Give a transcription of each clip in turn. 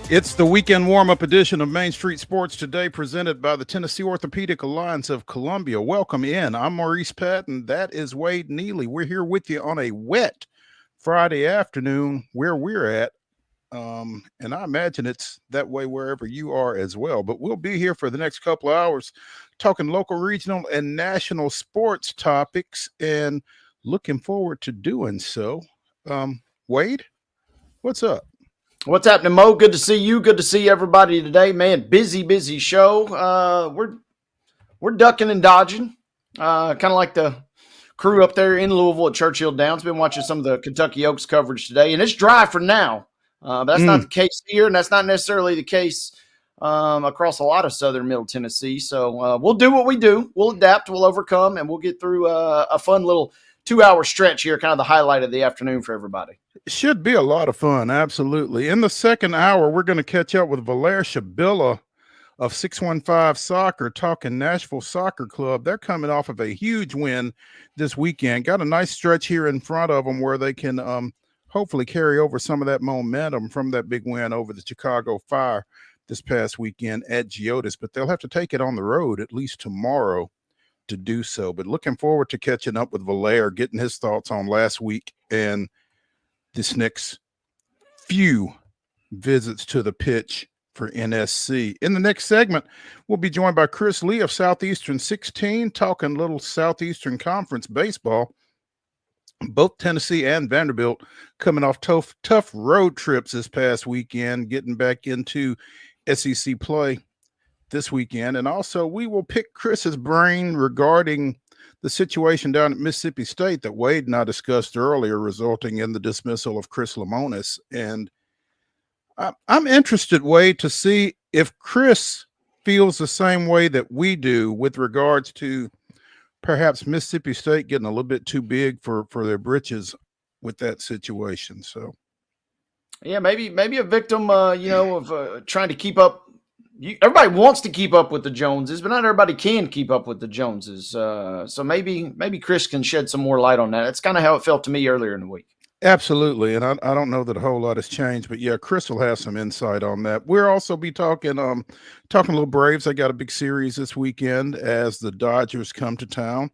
It's the weekend warm-up edition of Main Street Sports Today, presented by the Tennessee Orthopedic Alliance of Columbia. Welcome in. I'm Maurice Patton. That is Wade Neely. We're here with you on a wet Friday afternoon where we're at. And I imagine it's that way wherever you are as well. But we'll be here for the next couple of hours talking local, regional, and national sports topics, and looking forward to doing so. Wade, what's up? What's happening, Mo? Good to see you. Good to see everybody today, man. Busy show. We're ducking and dodging, kind of like the crew up there in Louisville at Churchill Downs. Been watching some of the Kentucky Oaks coverage today, and it's dry for now. But that's not the case here, and that's not necessarily the case across a lot of southern Middle Tennessee. So we'll do what we do. We'll adapt. We'll overcome, and we'll get through a fun little 2-hour stretch here, kind of the highlight of the afternoon for everybody. It should be a lot of fun, absolutely. In the second hour, we're going to catch up with VALAIR SHABILLA of 615 Soccer, talking Nashville Soccer Club. They're coming off of a huge win this weekend. Got a nice stretch here in front of them where they can hopefully carry over some of that momentum from that big win over the Chicago Fire this past weekend at Geodis. But they'll have to take it on the road at least tomorrow to do so. But looking forward to catching up with VALAIR, getting his thoughts on last week and this next few visits to the pitch for NSC. In the next segment, we'll be joined by Chris Lee of Southeastern 16, talking little Southeastern Conference baseball. Both Tennessee and Vanderbilt coming off tough road trips this past weekend, getting back into SEC play this weekend. And also, we will pick Chris's brain regarding the situation down at Mississippi State that Wade and I discussed earlier, resulting in the dismissal of Chris Lamonis. And I'm interested, Wade, to see if Chris feels the same way that we do with regards to perhaps Mississippi State getting a little bit too big for their britches with that situation. So, yeah, maybe a victim, of trying to keep up. Everybody wants to keep up with the Joneses, but not everybody can keep up with the Joneses. So maybe Chris can shed some more light on that. That's kind of how it felt to me earlier in the week. Absolutely, and I don't know that a whole lot has changed, but yeah, Chris will have some insight on that. We'll also be talking little Braves. They got a big series this weekend as the Dodgers come to town.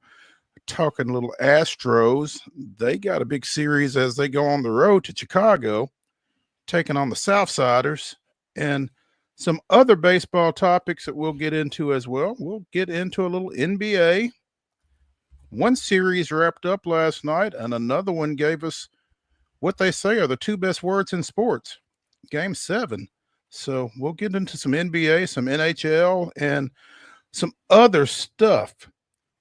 Talking little Astros. They got a big series as they go on the road to Chicago, taking on the Southsiders, and some other baseball topics that we'll get into as well. We'll get into a little NBA. One series wrapped up last night, and another one gave us what they say are the two best words in sports, Game 7. So we'll get into some NBA, some NHL, and some other stuff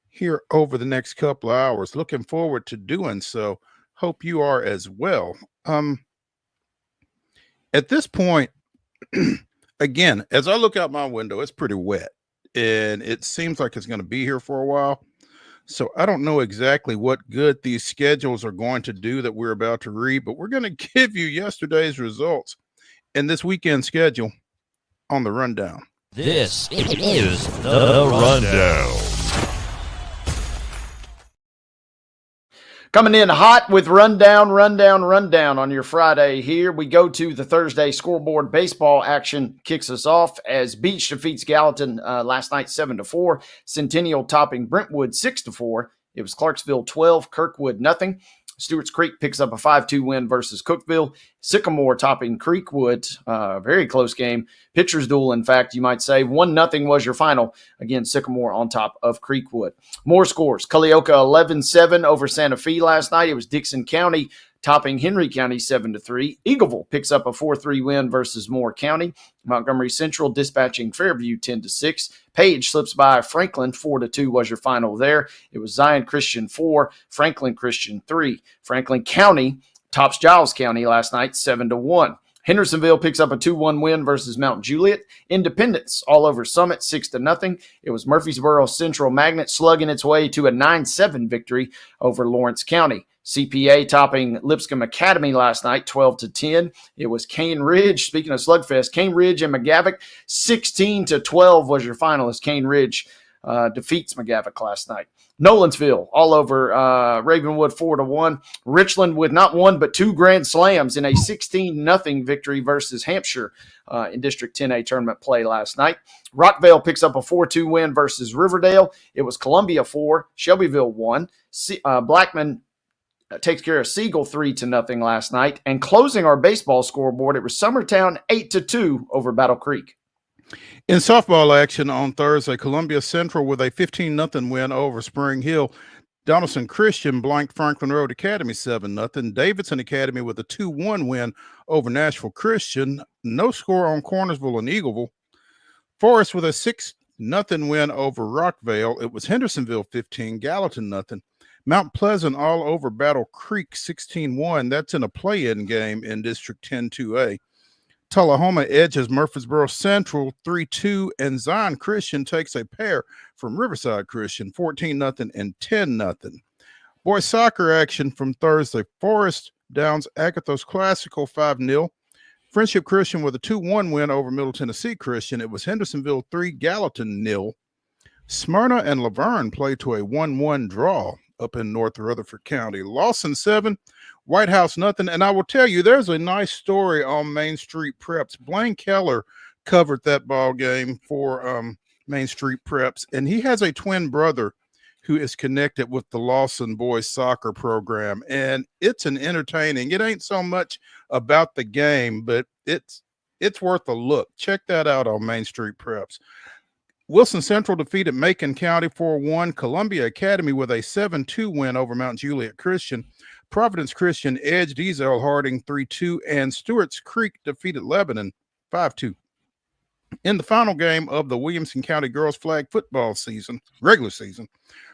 here over the next couple of hours. Looking forward to doing so. Hope you are as well. At this point, again, as I look out my window, it's pretty wet, and it seems like it's going to be here for a while. So I don't know exactly what good these schedules are going to do that we're about to read, but we're going to give you yesterday's results and this weekend schedule on the rundown. This is the rundown. Coming in hot with rundown on your Friday here. We go to the Thursday scoreboard. Baseball action kicks us off as Beach defeats Gallatin last night 7-4. Centennial topping Brentwood 6-4. It was Clarksville 12, Kirkwood nothing. Stewart's Creek picks up a 5-2 win versus Cookeville. Sycamore topping Creekwood. Very close game. Pitcher's duel, in fact, you might say. 1-0 was your final. Again, Sycamore on top of Creekwood. More scores. Culleoka 11-7 over Santa Fe last night. It was Dixon County topping Henry County 7-3. Eagleville picks up a 4-3 win versus Moore County. Montgomery Central dispatching Fairview 10-6. Page slips by Franklin 4-2 was your final there. It was Zion Christian 4, Franklin Christian 3. Franklin County tops Giles County last night 7-1. Hendersonville picks up a 2-1 win versus Mount Juliet. Independence all over Summit 6-0. It was Murfreesboro Central Magnet slugging its way to a 9-7 victory over Lawrence County. CPA topping Lipscomb Academy last night, 12-10. It was Cane Ridge. Speaking of slugfest, Cane Ridge and McGavock, 16-12 was your final as Cane Ridge defeats McGavock last night. Nolensville all over Ravenwood 4-1. Richland with not one but two grand slams in a 16-0 victory versus Hampshire in District 10A tournament play last night. Rockvale picks up a 4-2 win versus Riverdale. It was Columbia 4, Shelbyville 1. Blackman takes care of Siegel 3-0 last night. And closing our baseball scoreboard, it was Summertown 8-2 over Battle Creek. In softball action on Thursday, Columbia Central with a 15-0 win over Spring Hill. Donaldson Christian blanked Franklin Road Academy 7-0. Davidson Academy with a 2-1 win over Nashville Christian. No score on Cornersville and Eagleville. Forest with a 6-0 win over Rockvale. It was Hendersonville 15, Gallatin 0. Mount Pleasant all over Battle Creek 16-1. That's in a play-in game in District 10 2A. Tullahoma edges Murfreesboro Central 3-2, and Zion Christian takes a pair from Riverside Christian 14-0 and 10-0. Boys soccer action from Thursday. Forest downs Agathos Classical 5-0. Friendship Christian with a 2-1 win over Middle Tennessee Christian. It was Hendersonville 3, Gallatin 0. Smyrna and Laverne played to a 1-1 draw up in North Rutherford County. Lawson 7, White House 0. And I will tell you, there's a nice story on Main Street Preps. Blaine Keller covered that ball game for Main Street Preps, and he has a twin brother who is connected with the Lawson boys soccer program, and it's an entertaining. It ain't so much about the game, but it's worth a look. Check that out on Main Street Preps. Wilson Central defeated Macon County 4-1. Columbia Academy with a 7-2 win over Mount Juliet Christian. Providence Christian edged Ezel Harding 3-2, and Stewart's Creek defeated Lebanon 5-2. In the final game of the Williamson County Girls Flag football season, regular season,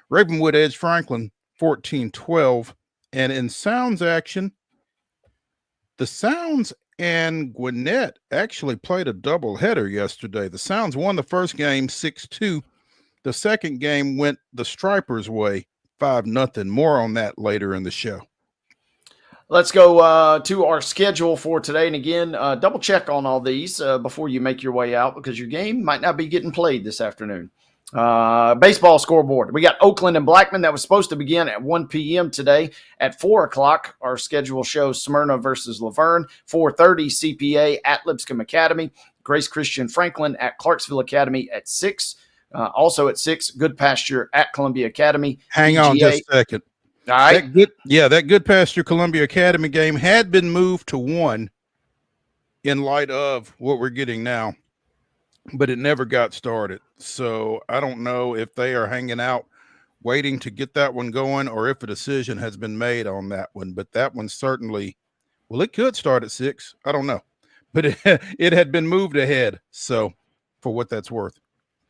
Ravenwood edged Franklin 14-12. And in Sounds action, the Sounds and Gwinnett actually played a doubleheader yesterday. The Sounds won the first game 6-2. The second game went the Stripers' way 5-0. More on that later in the show. Let's go to our schedule for today. And again, double check on all these before you make your way out, because your game might not be getting played this afternoon. Baseball scoreboard. We got Oakland and Blackman. That was supposed to begin at 1 p.m. today. At 4 o'clock, our schedule shows Smyrna versus Laverne. 4:30, CPA at Lipscomb Academy. Grace Christian Franklin at Clarksville Academy at 6. Also at 6, Good Pasture at Columbia Academy. Hang on just a second. All right. That Good Pasture Columbia Academy game had been moved to 1 in light of what we're getting now, but it never got started. So I don't know if they are hanging out waiting to get that one going, or if a decision has been made on that one. But that one certainly, well, it could start at 6. I don't know, but it had been moved ahead. So for what that's worth.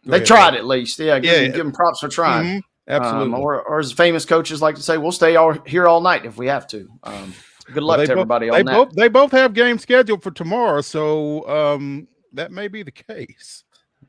They tried at least. Yeah, give them props for trying. Mm-hmm. Absolutely. Or as famous coaches like to say, we'll stay here all night if we have to. Good luck to everybody on that. They both have games scheduled for tomorrow, so that may be the case.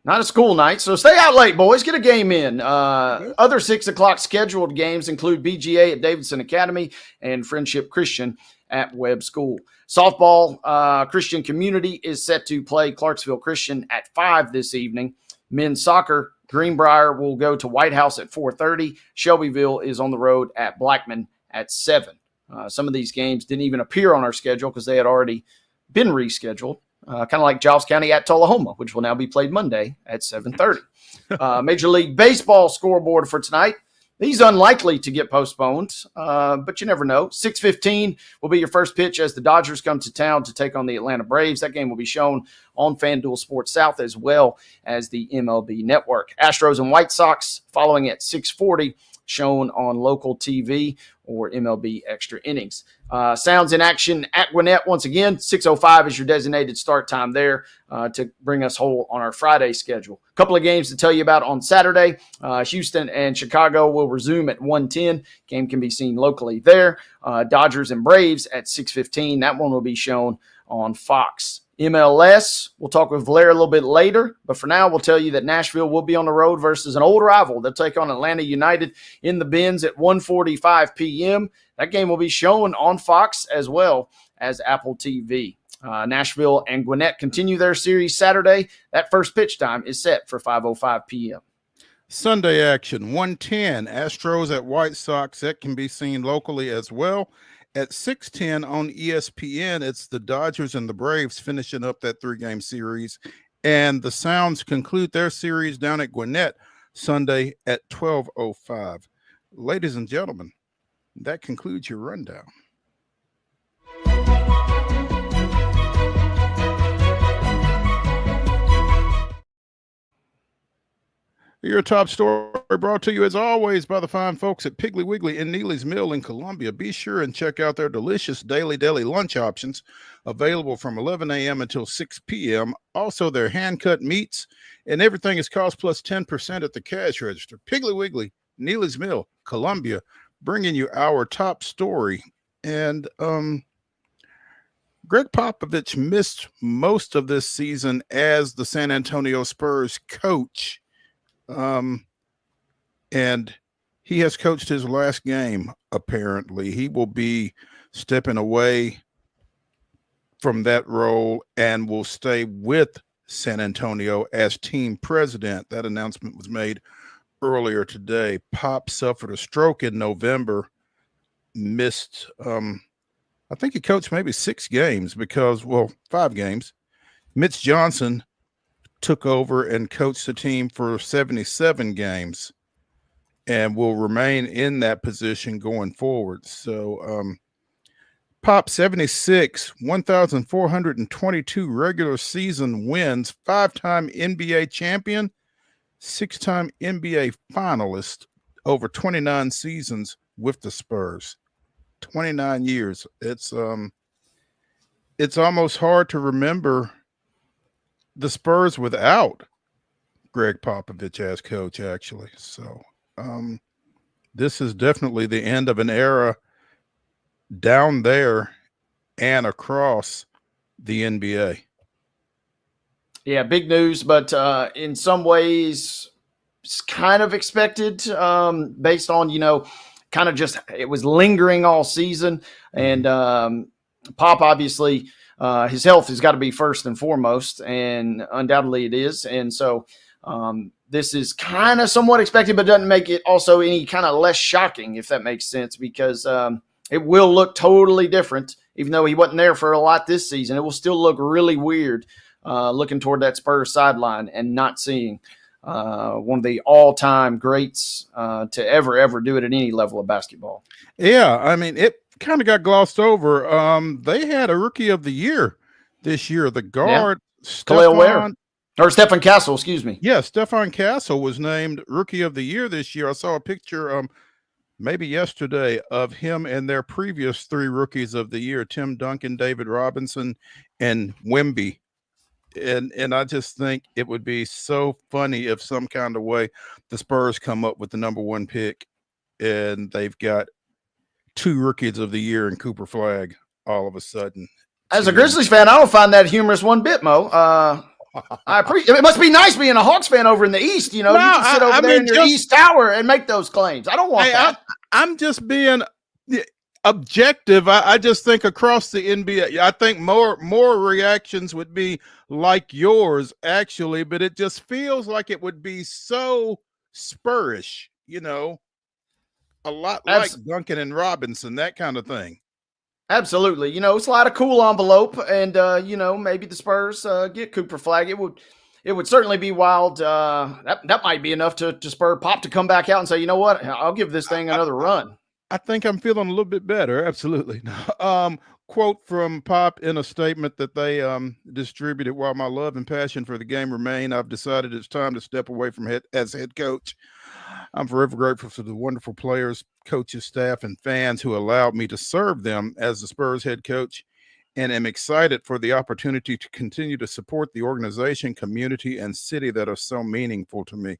Not a school night, so stay out late, boys. Get a game in. Other 6 o'clock scheduled games include BGA at Davidson Academy and Friendship Christian at Webb School. Softball, Christian Community is set to play Clarksville Christian at 5 this evening. Men's soccer, Greenbrier will go to White House at 4:30. Shelbyville is on the road at Blackman at 7. Some of these games didn't even appear on our schedule because they had already been rescheduled. Kind of like Giles County at Tullahoma, which will now be played Monday at 7:30. Major League Baseball scoreboard for tonight. These unlikely to get postponed, but you never know. 6:15 will be your first pitch as the Dodgers come to town to take on the Atlanta Braves. That game will be shown on FanDuel Sports South as well as the MLB Network. Astros and White Sox following at 6:40, shown on local TV or MLB Extra Innings. Sounds in action at Gwinnett once again. 6:05 is your designated start time there to bring us whole on our Friday schedule. A couple of games to tell you about on Saturday. Houston and Chicago will resume at 1:10. Game can be seen locally there. Dodgers and Braves at 6:15. That one will be shown on Fox. MLS, we'll talk with VALAIR a little bit later, but for now, we'll tell you that Nashville will be on the road versus an old rival. They'll take on Atlanta United in the Benz at 1:45 p.m. That game will be shown on Fox as well as Apple TV. Nashville and Gwinnett continue their series Saturday. That first pitch time is set for 5:05 p.m. Sunday action, 1:10, Astros at White Sox. That can be seen locally as well. At 6:10 on ESPN, it's the Dodgers and the Braves finishing up that 3-game series. And the Sounds conclude their series down at Gwinnett Sunday at 12:05. Ladies and gentlemen, that concludes your rundown. Your top story brought to you, as always, by the fine folks at Piggly Wiggly and Neely's Mill in Columbia. Be sure and check out their delicious daily deli lunch options available from 11 a.m. until 6 p.m. Also, their hand-cut meats, and everything is cost plus 10% at the cash register. Piggly Wiggly, Neely's Mill, Columbia, bringing you our top story. And Greg Popovich missed most of this season as the San Antonio Spurs coach. And he has coached his last game, apparently. He will be stepping away from that role and will stay with San Antonio as team president. That announcement was made earlier today. Pop suffered a stroke in November, missed, I think he coached maybe 6 games because, 5 games. Mitch Johnson took over and coached the team for 77 games and will remain in that position going forward. So Pop 76, 1,422 regular season wins, 5-time NBA champion, 6-time NBA finalist, over 29 seasons with the Spurs. 29 years. It's almost hard to remember the Spurs without Greg Popovich as coach, actually. So this is definitely the end of an era down there and across the NBA. Yeah, big news, but in some ways it's kind of expected based on, kind of just it was lingering all season. And Pop, obviously, his health has got to be first and foremost, and undoubtedly it is. And so this is kind of somewhat expected, but doesn't make it also any kind of less shocking, if that makes sense, because it will look totally different. Even though he wasn't there for a lot this season, it will still look really weird looking toward that Spurs sideline and not seeing one of the all-time greats to ever do it at any level of basketball. Yeah, I mean, it kind of got glossed over. They had a rookie of the year this year. The guard, Stephen Castle, excuse me. Yeah, Stephen Castle was named rookie of the year this year. I saw a picture maybe yesterday of him and their previous 3 rookies of the year, Tim Duncan, David Robinson, and Wemby. And I just think it would be so funny if some kind of way the Spurs come up with the number 1 pick and they've got 2 rookies of the year in Cooper Flagg all of a sudden. As a Grizzlies fan, I don't find that humorous one bit, Mo. I appreciate it. Must be nice being a Hawks fan over in the East. You can sit over there in your East Tower and make those claims. I don't want that. I'm just being objective. I just think across the NBA, I think more reactions would be like yours, actually, but it just feels like it would be so Spurish, a lot like Duncan and Robinson, that kind of thing. Absolutely. It's a lot of cool envelope, and maybe the Spurs get Cooper Flagg. It would certainly be wild. That might be enough to spur Pop to come back out and say, you know what, I'll give this thing another run. I think I'm feeling a little bit better. Absolutely. Quote from Pop in a statement that they distributed: while my love and passion for the game remain, I've decided it's time to step away from as head coach. I'm forever grateful for the wonderful players, coaches, staff, and fans who allowed me to serve them as the Spurs head coach, and am excited for the opportunity to continue to support the organization, community, and city that are so meaningful to me.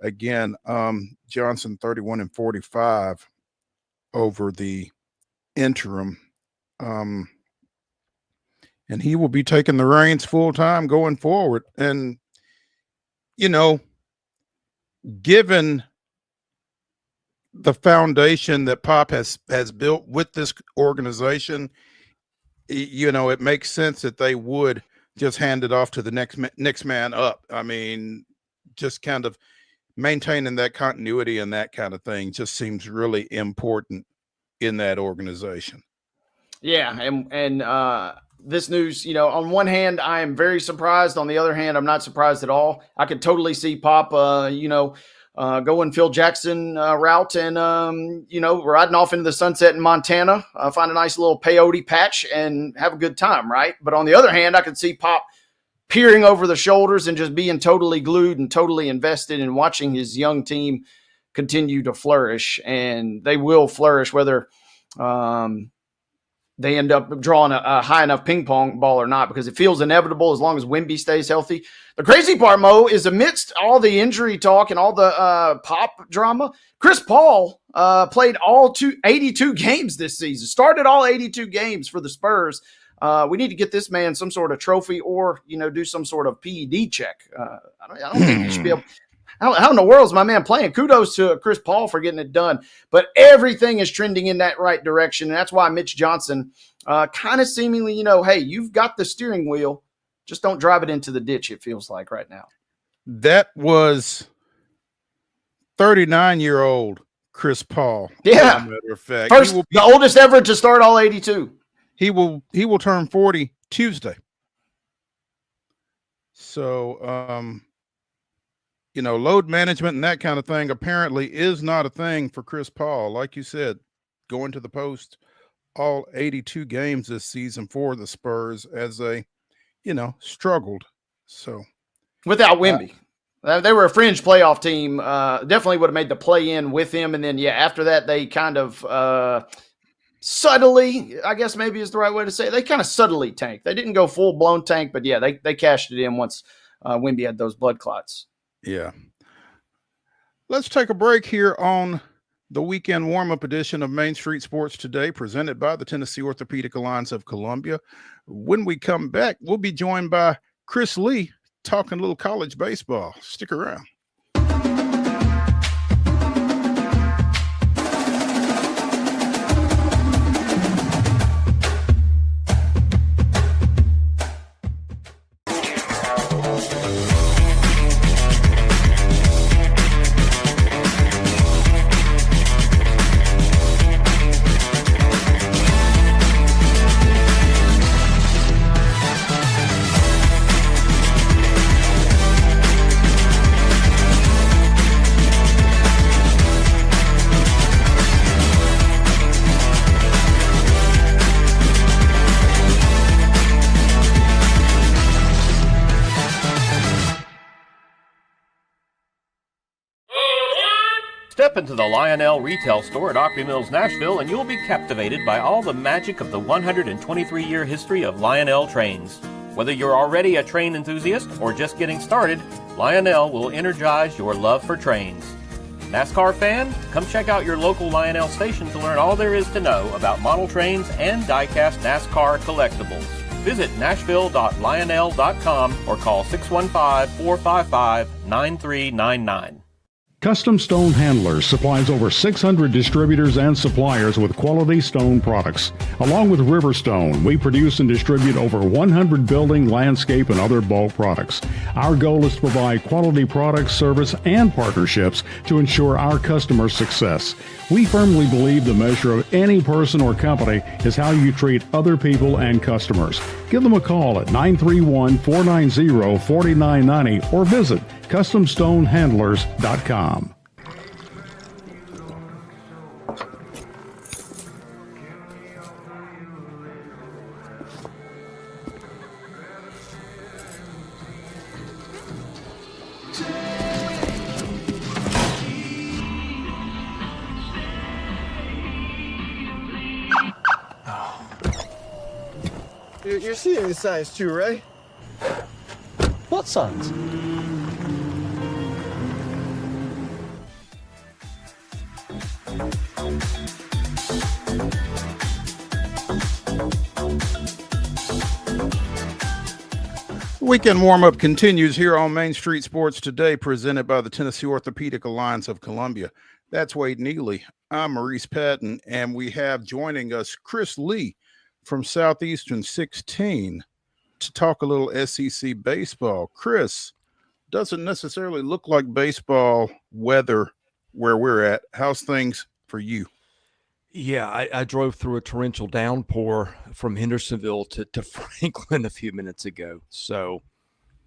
Again, Johnson 31 and 45 over the interim. And he will be taking the reins full time going forward. And, given the foundation that Pop has built with this organization, it makes sense that they would just hand it off to the next man up. I mean, just kind of maintaining that continuity and that kind of thing just seems really important in that organization. Yeah, and this news, on one hand, I am very surprised. On the other hand, I'm not surprised at all. I could totally see Pop, going Phil Jackson route and, riding off into the sunset in Montana, find a nice little peyote patch and have a good time, right? But on the other hand, I could see Pop peering over the shoulders and just being totally glued and totally invested in watching his young team continue to flourish. And they will flourish whether they end up drawing a high enough ping pong ball or not, because it feels inevitable as long as Wemby stays healthy. The crazy part, Mo, is amidst all the injury talk and all the Pop drama, Chris Paul played 82 games this season, started all 82 games for the Spurs. We need to get this man some sort of trophy or, do some sort of PED check. I don't think he should be able. How in the world is my man playing? Kudos to Chris Paul for getting it done. But everything is trending in that right direction. And that's why Mitch Johnson kind of seemingly, hey, you've got the steering wheel. Just don't drive it into the ditch, it feels like right now. That was 39-year-old Chris Paul. Yeah. As a matter of fact. The oldest ever to start all 82. He will turn 40 Tuesday. So, load management and that kind of thing apparently is not a thing for Chris Paul. Like you said, going to the post all 82 games this season for the Spurs as they, struggled. So without Wemby, they were a fringe playoff team. Definitely would have made the play in with him. And then, after that, they kind of subtly, I guess maybe is the right way to say it. They kind of subtly tanked. They didn't go full blown tank, but they cashed it in once Wemby had those blood clots. Yeah. Let's take a break here on the weekend warm-up edition of Main Street Sports Today, presented by the Tennessee Orthopedic Alliance of Columbia. When we come back, we'll be joined by Chris Lee talking a little college baseball. Stick around. Step into the Lionel retail store at Opry Mills, Nashville, and you'll be captivated by all the magic of the 123-year history of Lionel trains. Whether you're already a train enthusiast or just getting started, Lionel will energize your love for trains. NASCAR fan? Come check out your local Lionel station to learn all there is to know about model trains and die-cast NASCAR collectibles. Visit nashville.lionel.com or call 615-455-9399. Custom Stone Handlers supplies over 600 distributors and suppliers with quality stone products. Along with Riverstone, we produce and distribute over 100 building, landscape, and other bulk products. Our goal is to provide quality products, service, and partnerships to ensure our customers' success. We firmly believe the measure of any person or company is how you treat other people and customers. Give them a call at 931-490-4990 or visit CustomStoneHandlers.com. You're seeing the signs too, right? What signs? Weekend warm-up continues here on Main Street Sports Today, presented by the Tennessee Orthopedic Alliance of Columbia. That's Wade Neely. I'm Maurice Patton, and we have joining us Chris Lee from Southeastern 16 to talk a little SEC baseball. Chris, doesn't necessarily look like baseball weather where we're at. How's things for you? Yeah, I drove through a torrential downpour from Hendersonville to Franklin a few minutes ago. So,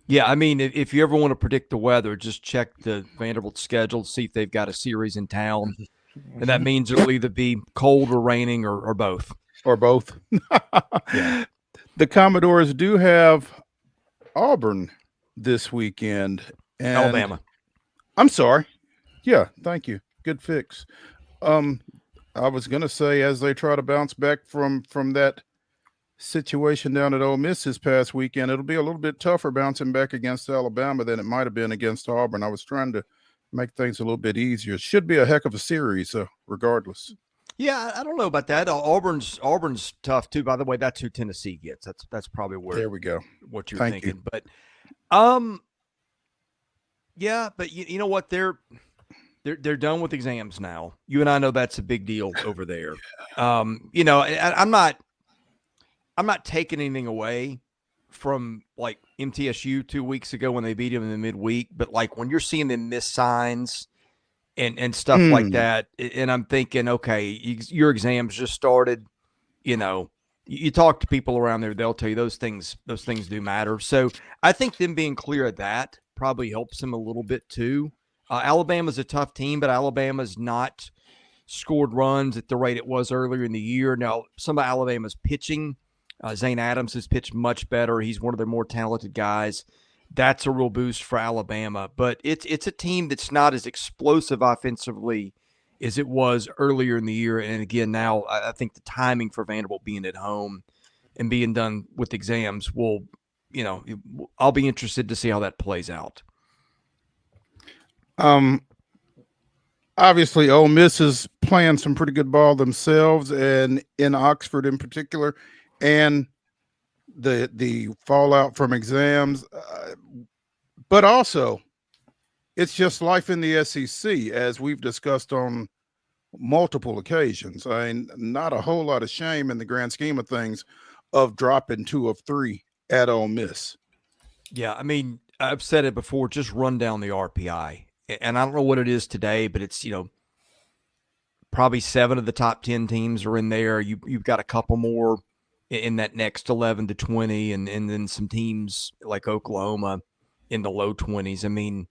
yeah, I mean, if you ever want to predict the weather, just check the Vanderbilt schedule, see if they've got a series in town. And that means it'll either be cold or raining or both. Or both. Yeah. The Commodores do have Auburn this weekend. And Alabama. I'm sorry. Yeah, thank you. Good fix. I was going to say, as they try to bounce back from that situation down at Ole Miss this past weekend, it'll be a little bit tougher bouncing back against Alabama than it might have been against Auburn. I was trying to make things a little bit easier. It should be a heck of a series, regardless. Yeah, I don't know about that. Auburn's tough too. By the way, that's who Tennessee gets. That's probably where. There we go. What you're Thank thinking, you. but yeah, but you know what? They're done with exams now. You and I know that's a big deal over there. You know, I'm not taking anything away from like MTSU 2 weeks ago when they beat them in the midweek, but like when you're seeing them miss signs and stuff like that, and I'm thinking, okay, your exams just started. You know, you talk to people around there, they'll tell you those things do matter. So I think them being clear of that probably helps them a little bit too. Alabama's a tough team, but Alabama's not scored runs at the rate it was earlier in the year. Now, some of Alabama's pitching, Zane Adams has pitched much better. He's one of their more talented guys. That's a real boost for Alabama. But it's a team that's not as explosive offensively as it was earlier in the year. And again, now I think the timing for Vanderbilt being at home and being done with exams will, you know, I'll be interested to see how that plays out. Obviously, Ole Miss is playing some pretty good ball themselves, and in Oxford in particular, and the fallout from exams, but also it's just life in the SEC, as we've discussed on multiple occasions. I mean, not a whole lot of shame in the grand scheme of things of dropping 2 of 3 at Ole Miss. Yeah, I mean, I've said it before, just run down the RPI. And I don't know what it is today, but it's, you know, probably 7 of the top 10 teams are in there. You've got a couple more in that next 11 to 20, and then some teams like Oklahoma in the low 20s. I mean,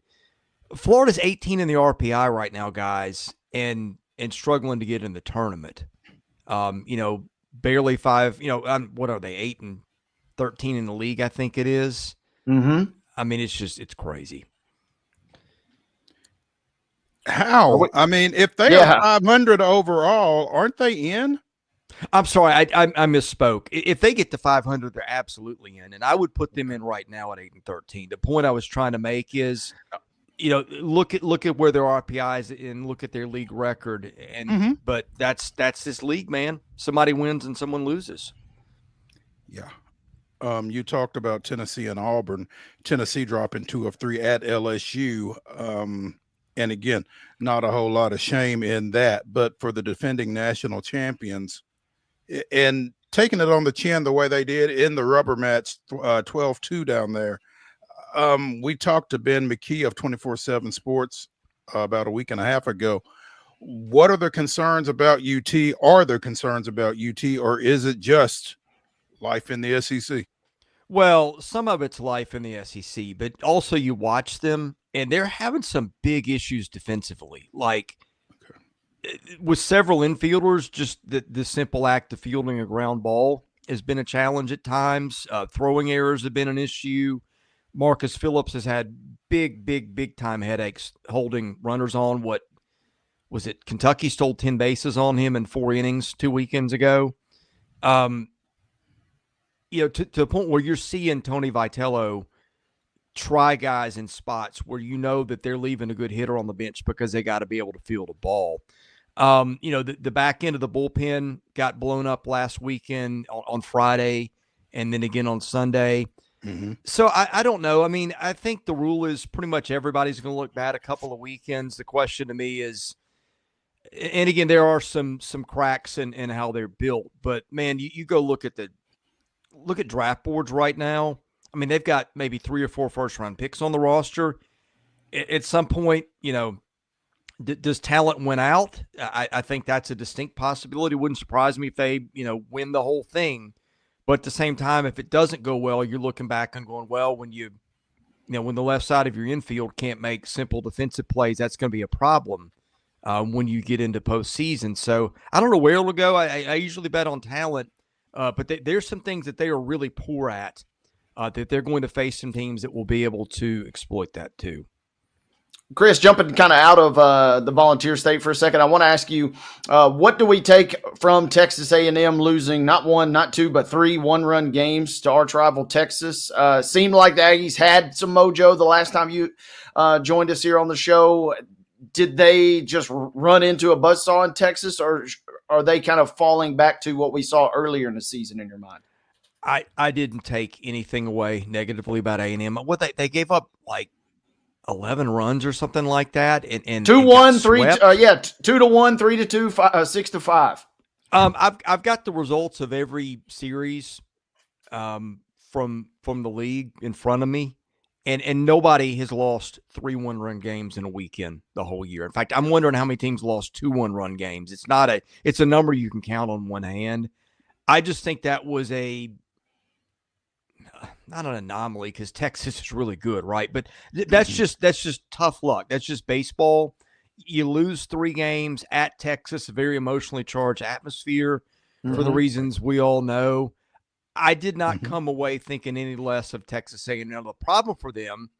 Florida's 18 in the RPI right now, guys, and struggling to get in the tournament. You know, barely 5. You know, what are they? 8 and 13 in the league, I think it is. Mm-hmm. I mean, it's crazy. How? I mean, if they are 500 overall, aren't they in? I'm sorry, I misspoke. If they get to 500, they're absolutely in, and I would put them in right now at 8 and 13. The point I was trying to make is, you know, look at where their RPIs and look at their league record, and but that's this league, man. Somebody wins and someone loses. Yeah. You talked about Tennessee and Auburn. Tennessee dropping 2 of 3 at LSU. And again, not a whole lot of shame in that, but for the defending national champions and taking it on the chin the way they did in the rubber match 12-2 down there. We talked to Ben McKee of 24/7 Sports about a week and a half ago. What are the concerns about UT? Are there concerns about UT, or is it just life in the SEC? Well, some of it's life in the SEC, but also you watch them, and they're having some big issues defensively. Like with several infielders, just the simple act of fielding a ground ball has been a challenge at times. Throwing errors have been an issue. Marcus Phillips has had big time headaches holding runners on. What was it? Kentucky stole 10 bases on him in 4 innings 2 weekends ago. You know, to the point where you're seeing Tony Vitello try guys in spots where you know that they're leaving a good hitter on the bench because they got to be able to field a ball. You know, the back end of the bullpen got blown up last weekend on Friday and then again on Sunday. So I don't know. I mean, I think the rule is pretty much everybody's going to look bad a couple of weekends. The question to me is, and again, there are some cracks in how they're built, but man, you go look at draft boards right now. I mean, they've got maybe 3 or 4 first-round picks on the roster. At some point, does talent win out? I think that's a distinct possibility. Wouldn't surprise me if they, win the whole thing. But at the same time, if it doesn't go well, you're looking back and going, well, when when the left side of your infield can't make simple defensive plays, that's going to be a problem when you get into postseason. So I don't know where it'll go. I usually bet on talent, but there's some things that they are really poor at that they're going to face some teams that will be able to exploit that too. Chris, jumping kind of out of the Volunteer State for a second, I want to ask you, what do we take from Texas A&M losing not 1, not 2, but 3 one-run games to arch rival Texas? Seemed like the Aggies had some mojo the last time you joined us here on the show. Did they just run into a buzzsaw in Texas, or are they kind of falling back to what we saw earlier in the season in your mind? I didn't take anything away negatively about A&M. What they gave up, like 11 runs or something like that, and 2-1, 3 2-1, 3-2, 6-5. I've got the results of every series from the league in front of me, and nobody has lost 3 one-run games in a weekend the whole year. In fact, I'm wondering how many teams lost 2 one-run games. It's a number you can count on one hand. I just think that was not an anomaly, because Texas is really good, right? But that's just tough luck. That's just baseball. You lose 3 games at Texas, a very emotionally charged atmosphere for the reasons we all know. I did not come away thinking any less of Texas A&M. The problem for them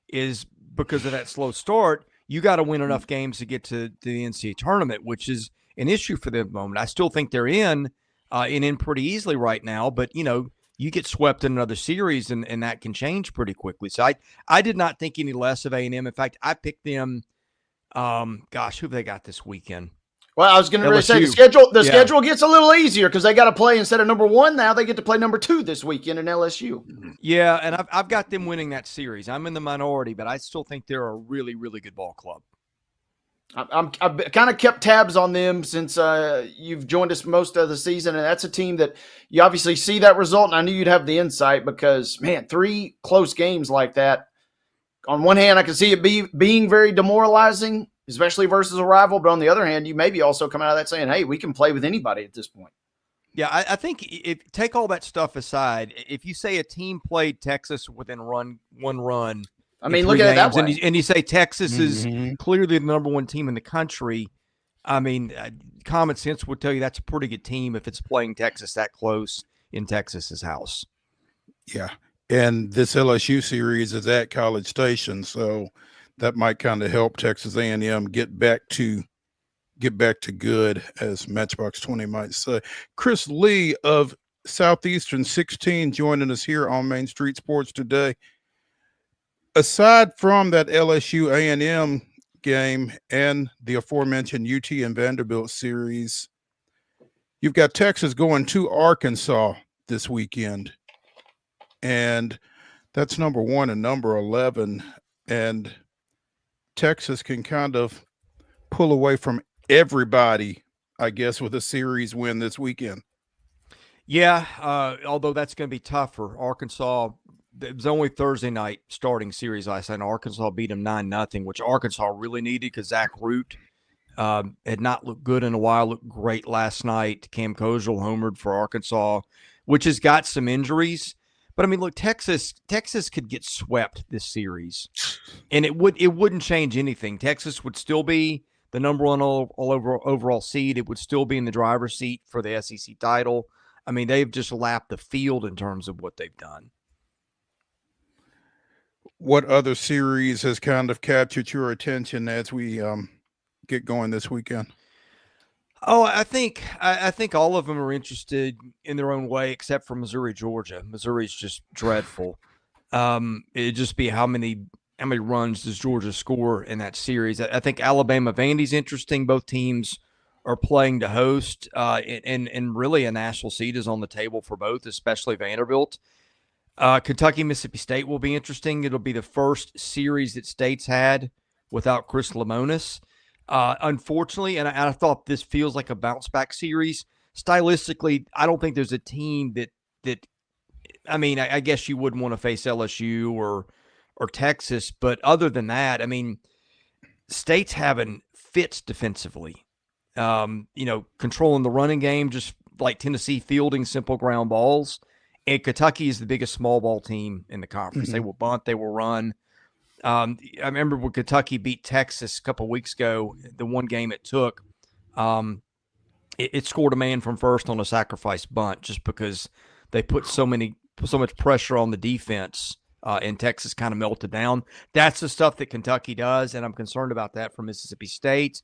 is, because of that slow start, you got to win enough games to get to the NCAA tournament, which is an issue for them at the moment. I still think they're in pretty easily right now, but you get swept in another series, and that can change pretty quickly. So I did not think any less of A&M. In fact, I picked them. Who have they got this weekend? Well, I was going to really say the schedule gets a little easier, because they got to play, instead of number 1 now, they get to play number 2 this weekend in LSU. Yeah, and I've got them winning that series. I'm in the minority, but I still think they're a really, really good ball club. I've kind of kept tabs on them since you've joined us most of the season, and that's a team that you obviously see that result, and I knew you'd have the insight, because, man, 3 close games like that, on one hand, I can see it being very demoralizing, especially versus a rival, but on the other hand, you maybe also come out of that saying, hey, we can play with anybody at this point. Yeah, I think if take all that stuff aside, if you say a team played Texas within one run, I mean, look at it that way. And you say Texas is clearly the number 1 team in the country. I mean, common sense would tell you that's a pretty good team if it's playing Texas that close in Texas's house. Yeah, and this LSU series is at College Station, so that might kind of help Texas A&M get back to good, as Matchbox 20 might say. Chris Lee of Southeastern 16 joining us here on Main Street Sports today. Aside from that LSU A&M game and the aforementioned UT and Vanderbilt series, you've got Texas going to Arkansas this weekend, and that's number 1 and number 11, and Texas can kind of pull away from everybody, I guess, with a series win this weekend. Yeah, although that's going to be tough for Arkansas. It was only Thursday night starting series last night, and Arkansas beat them 9-0, which Arkansas really needed, because Zach Root had not looked good in a while, looked great last night. Cam Kozel homered for Arkansas, which has got some injuries. But, I mean, look, Texas could get swept this series, and it wouldn't change anything. Texas would still be the number 1 overall seed. It would still be in the driver's seat for the SEC title. I mean, they've just lapped the field in terms of what they've done. What other series has kind of captured your attention as we get going this weekend? Oh, I think all of them are interested in their own way, except for Missouri, Georgia. Missouri's just dreadful. It'd just be how many runs does Georgia score in that series? I think Alabama Vandy's interesting. Both teams are playing to host, and really a national seed is on the table for both, especially Vanderbilt. Kentucky Mississippi State will be interesting. It'll be the first series that State's had without Chris Lemonis. Unfortunately, and I thought this feels like a bounce back series. Stylistically, I don't think there's a team that I mean, I guess you wouldn't want to face LSU or Texas, but other than that, I mean, State's having fits defensively. Controlling the running game, just like Tennessee fielding simple ground balls. And Kentucky is the biggest small ball team in the conference. Mm-hmm. They will bunt, they will run. I remember when Kentucky beat Texas a couple of weeks ago, the one game it took, it scored a man from first on a sacrifice bunt just because they put so much pressure on the defense, and Texas kind of melted down. That's the stuff that Kentucky does, and I'm concerned about that for Mississippi State.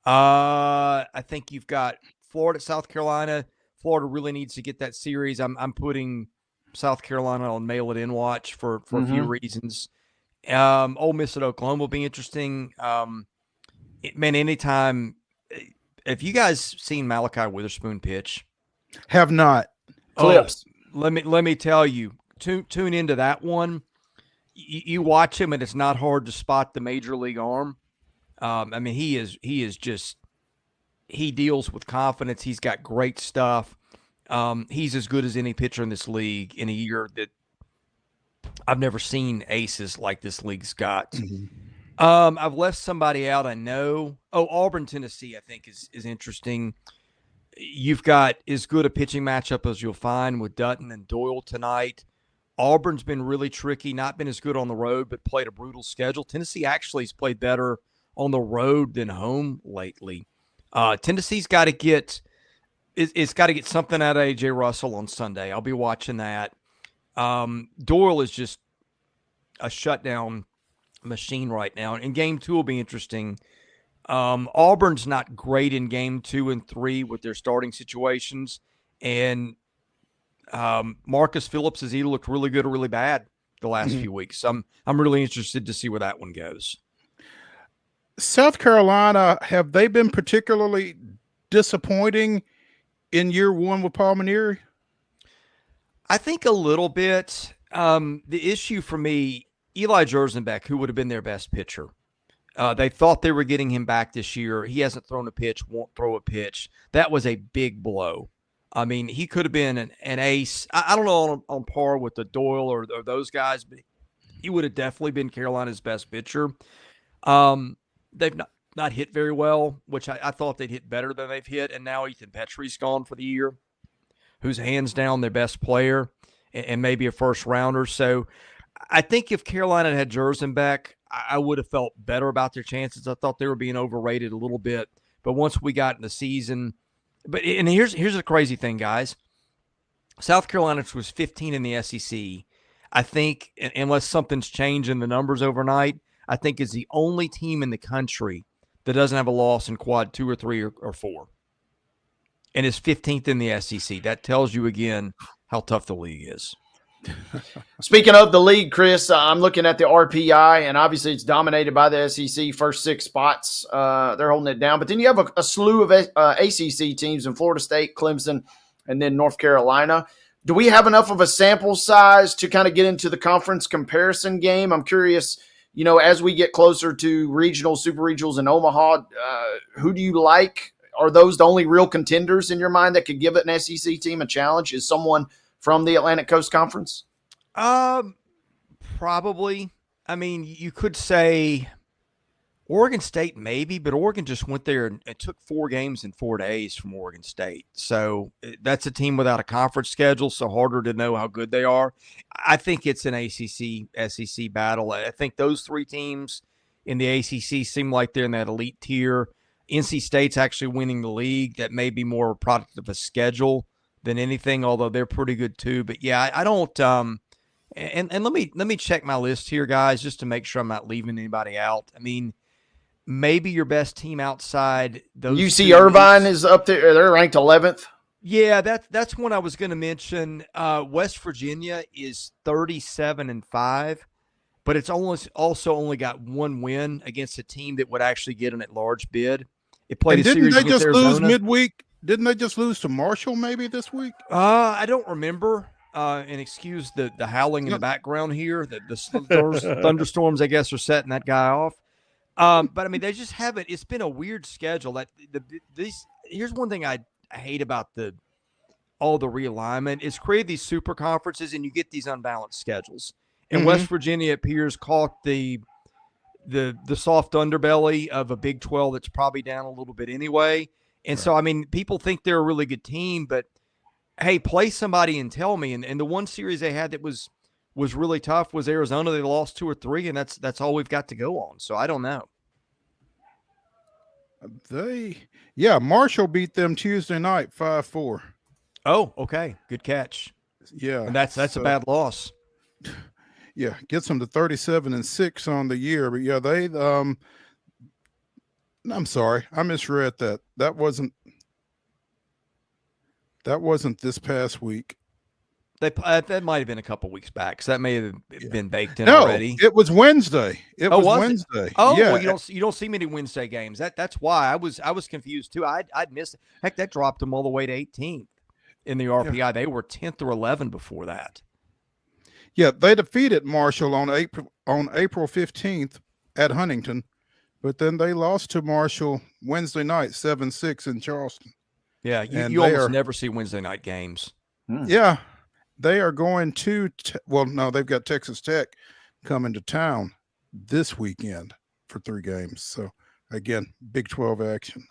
I think you've got Florida, South Carolina. Florida really needs to get that series. I'm putting South Carolina on mail it in watch for a few reasons. Ole Miss at Oklahoma will be interesting. Anytime. Have you guys seen Malachi Witherspoon pitch? Have not. Clips. Let me tell you. Tune into that one. You watch him, and it's not hard to spot the major league arm. I mean, he deals with confidence. He's got great stuff. He's as good as any pitcher in this league in a year that I've never seen aces like this league's got. Mm-hmm. I've left somebody out I know. Oh, Auburn, Tennessee, I think is interesting. You've got as good a pitching matchup as you'll find with Dutton and Doyle tonight. Auburn's been really tricky, not been as good on the road, but played a brutal schedule. Tennessee actually has played better on the road than home lately. Tennessee's got to get it's got to get something out of A.J. Russell on Sunday. I'll be watching that. Doyle is just a shutdown machine right now, and game 2 will be interesting. Auburn's not great in game 2 and 3 with their starting situations, and Marcus Phillips has either looked really good or really bad the last few weeks. I'm really interested to see where that one goes. South Carolina, have they been particularly disappointing in year 1 with Paul Maneri? I think a little bit. The issue for me, Eli Jersenbeck, who would have been their best pitcher, they thought they were getting him back this year. He hasn't thrown a pitch, won't throw a pitch. That was a big blow. I mean, he could have been an ace. I don't know on par with the Doyle or those guys, but he would have definitely been Carolina's best pitcher. They've not hit very well, which I thought they'd hit better than they've hit, and now Ethan Petrie's gone for the year, who's hands down their best player and maybe a first rounder. So I think if Carolina had Jersenbeck, I would have felt better about their chances. I thought they were being overrated a little bit, but once we got in the season, and here's the crazy thing, guys. South Carolina was 15 in the SEC. I think, unless something's changed in the numbers overnight, I think is the only team in the country that doesn't have a loss in quad 2 or 3 or 4, and is 15th in the SEC. That tells you again how tough the league is. Speaking of the league, Chris, I'm looking at the RPI, and obviously it's dominated by the SEC. First 6 spots, they're holding it down. But then you have a slew of ACC teams in Florida State, Clemson, and then North Carolina. Do we have enough of a sample size to kind of get into the conference comparison game? I'm curious, as we get closer to regional, super regionals in Omaha, who do you like? Are those the only real contenders in your mind that could give an SEC team a challenge? Is someone from the Atlantic Coast Conference? Probably. I mean, you could say Oregon State maybe, but Oregon just went there and took 4 games in 4 days from Oregon State. So that's a team without a conference schedule, so harder to know how good they are. I think it's an ACC-SEC battle. I think those 3 teams in the ACC seem like they're in that elite tier. NC State's actually winning the league. That may be more a product of a schedule than anything, although they're pretty good too. But yeah, I don't and let me check my list here, guys, just to make sure I'm not leaving anybody out. I mean, maybe your best team outside those UC Irvine is up there. They're ranked 11th. Yeah, that's one I was going to mention. West Virginia is 37-5, but it's also only got 1 win against a team that would actually get an at-large bid. It played And a didn't series they against just Arizona. lose midweek? Didn't they just lose to Marshall maybe this week? I don't remember. And excuse the howling in the background here. The thunderstorms, I guess, are setting that guy off. But I mean, they just haven't. It's been a weird schedule. Here's one thing I hate about the all the realignment, it's created these super conferences, and you get these unbalanced schedules. And Mhm. West Virginia appears caught the soft underbelly of a Big 12 that's probably down a little bit anyway. And so, I mean, people think they're a really good team, but hey, play somebody and tell me. And the one series they had that was really tough was Arizona. They lost 2 or 3, and that's all we've got to go on. So I don't know. Marshall beat them Tuesday night 5-4. Oh, okay. Good catch. Yeah. And that's a bad loss. Yeah, gets them to 37-6 on the year. But yeah, I'm sorry, I misread that. That wasn't this past week. That might have been a couple weeks back, because that may have been baked in No, already. it was Wednesday. It was Wednesday. Oh, yeah. well, you don't see many Wednesday games. That's why I was confused too. I'd missed it. Heck, that dropped them all the way to 18th in the RPI. Yeah. They were 10th or 11 before that. Yeah, they defeated Marshall on April 15th at Huntington, but then they lost to Marshall Wednesday night 7-6 in Charleston. Yeah, you almost never see Wednesday night games. Yeah, they are going to no, they've got Texas Tech coming to town this weekend for 3 games. So again, Big 12 action.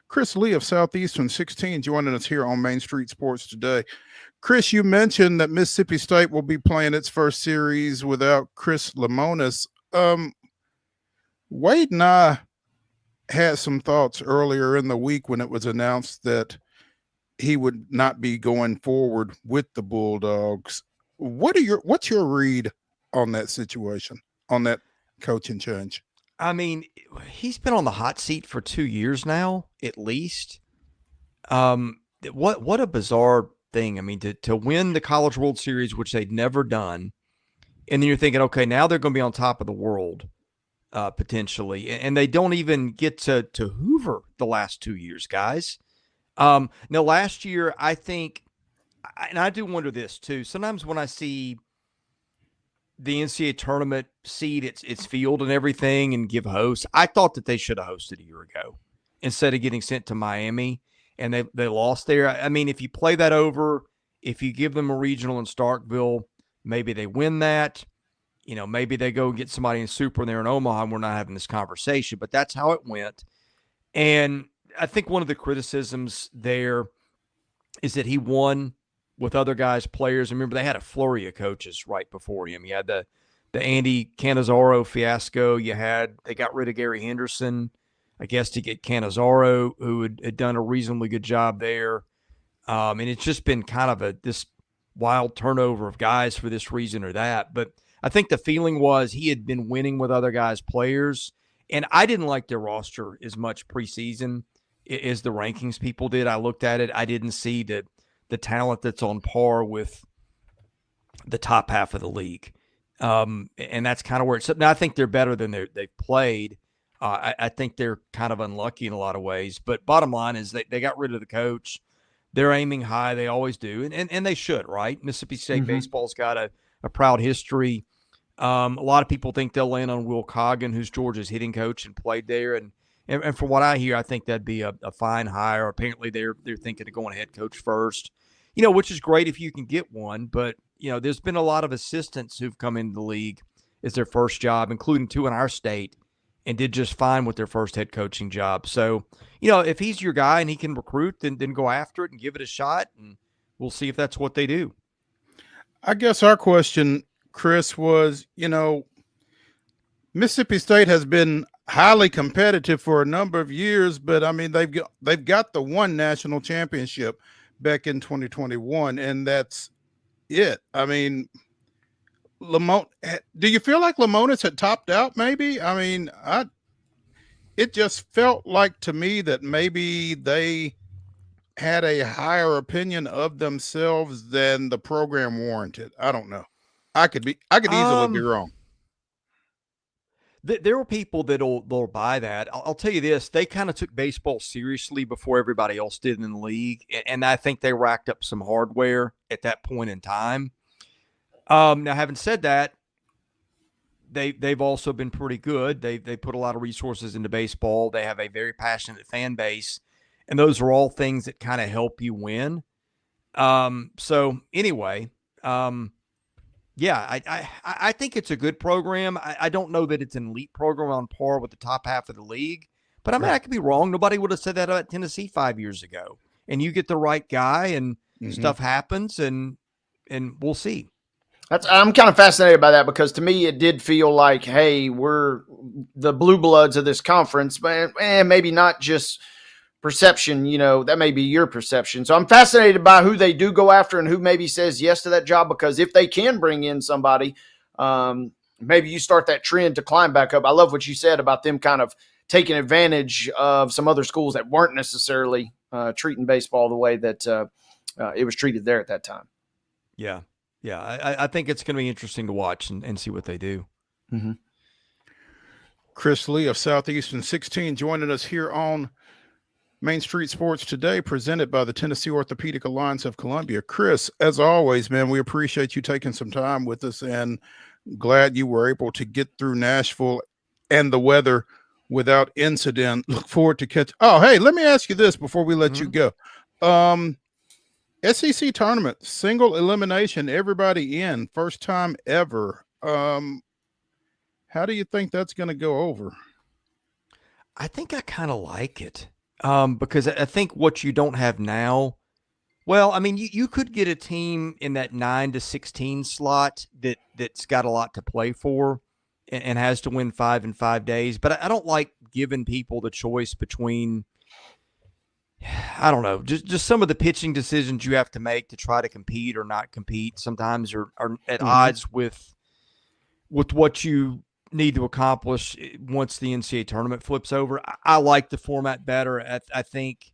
Chris Lee of Southeastern 16 joining us here on Main Street Sports today. Chris, you mentioned that Mississippi State will be playing its first series without Chris Lemonis. Wade and I had some thoughts earlier in the week when it was announced that he would not be going forward with the Bulldogs. What's your read on that situation, on that coaching change? I mean, he's been on the hot seat for 2 years now, at least. What a bizarre thing. I mean, to win the College World Series, which they'd never done, and then you're thinking, okay, now they're going to be on top of the world, potentially, and they don't even get to hoover the last 2 years, guys. Now, last year, I think, and I do wonder this too, sometimes when I see the NCAA tournament seed its field and everything and give hosts, I thought that they should have hosted a year ago instead of getting sent to Miami, and they lost there. I mean, if you play that over, if you give them a regional in Starkville, maybe they win that. You know, maybe they go and get somebody in Super and they're in Omaha and we're not having this conversation, but that's how it went. And I think one of the criticisms there is that he won with other guys, players. Remember, they had a flurry of coaches right before him. You had the Andy Cannizaro fiasco. They got rid of Gary Henderson, I guess, to get Cannizaro, who had done a reasonably good job there. And it's just been kind of this wild turnover of guys for this reason or that. But I think the feeling was he had been winning with other guys' players. And I didn't like their roster as much preseason as the rankings people did. I looked at it. I didn't see the talent that's on par with the top half of the league. And that's kind of where it's – now I think they're better than they've played. I think they're kind of unlucky in a lot of ways. But bottom line is they got rid of the coach. They're aiming high. They always do. And they should, right? Mississippi State baseball's got a proud history. A lot of people think they'll land on Will Coggin, who's Georgia's hitting coach and played there. And from what I hear, I think that'd be a fine hire. Apparently they're thinking of going head coach first, which is great if you can get one. But, there's been a lot of assistants who've come into the league as their first job, including 2 in our state, and did just fine with their first head coaching job. So, if he's your guy and he can recruit, then go after it and give it a shot, and we'll see if that's what they do. I guess our question, Chris, was, Mississippi State has been highly competitive for a number of years, but I mean, they've got the one national championship back in 2021, and that's it. I mean, do you feel like Lemonis had topped out? Maybe. I mean, it just felt like to me that maybe they had a higher opinion of themselves than the program warranted. I don't know. I could easily be wrong. There are people they'll buy that. I'll tell you this: they kind of took baseball seriously before everybody else did in the league, and I think they racked up some hardware at that point in time. Now, having said that, they've also been pretty good. They put a lot of resources into baseball. They have a very passionate fan base, and those are all things that kind of help you win. So anyway, yeah, I think it's a good program. I don't know that it's an elite program on par with the top half of the league, but I mean, I could be wrong. Nobody would have said that about Tennessee 5 years ago. And you get the right guy, and stuff happens, and we'll see. I'm kind of fascinated by that, because to me it did feel like, hey, we're the blue bloods of this conference, but maybe not just perception. That may be your perception. So I'm fascinated by who they do go after and who maybe says yes to that job, because if they can bring in somebody, maybe you start that trend to climb back up. I love what you said about them kind of taking advantage of some other schools that weren't necessarily treating baseball the way that it was treated there at that time. Yeah. Yeah. I think it's going to be interesting to watch and see what they do. Mm-hmm. Chris Lee of Southeastern 16 joining us here on Main Street Sports Today, presented by the Tennessee Orthopedic Alliance of Columbia. Chris, as always, man, we appreciate you taking some time with us, and glad you were able to get through Nashville and the weather without incident. Look forward to catch. Oh, hey, let me ask you this before we let you go. SEC tournament, single elimination, everybody in, first time ever. How do you think that's going to go over? I think I kind of like it, because I think what you don't have now, well, I mean, you could get a team in that 9 to 16 slot that's got a lot to play for and has to win 5 in 5 days. But I don't like giving people the choice between, I don't know, just some of the pitching decisions you have to make to try to compete or not compete sometimes are at odds with what you need to accomplish once the NCAA tournament flips over. I like the format better. I think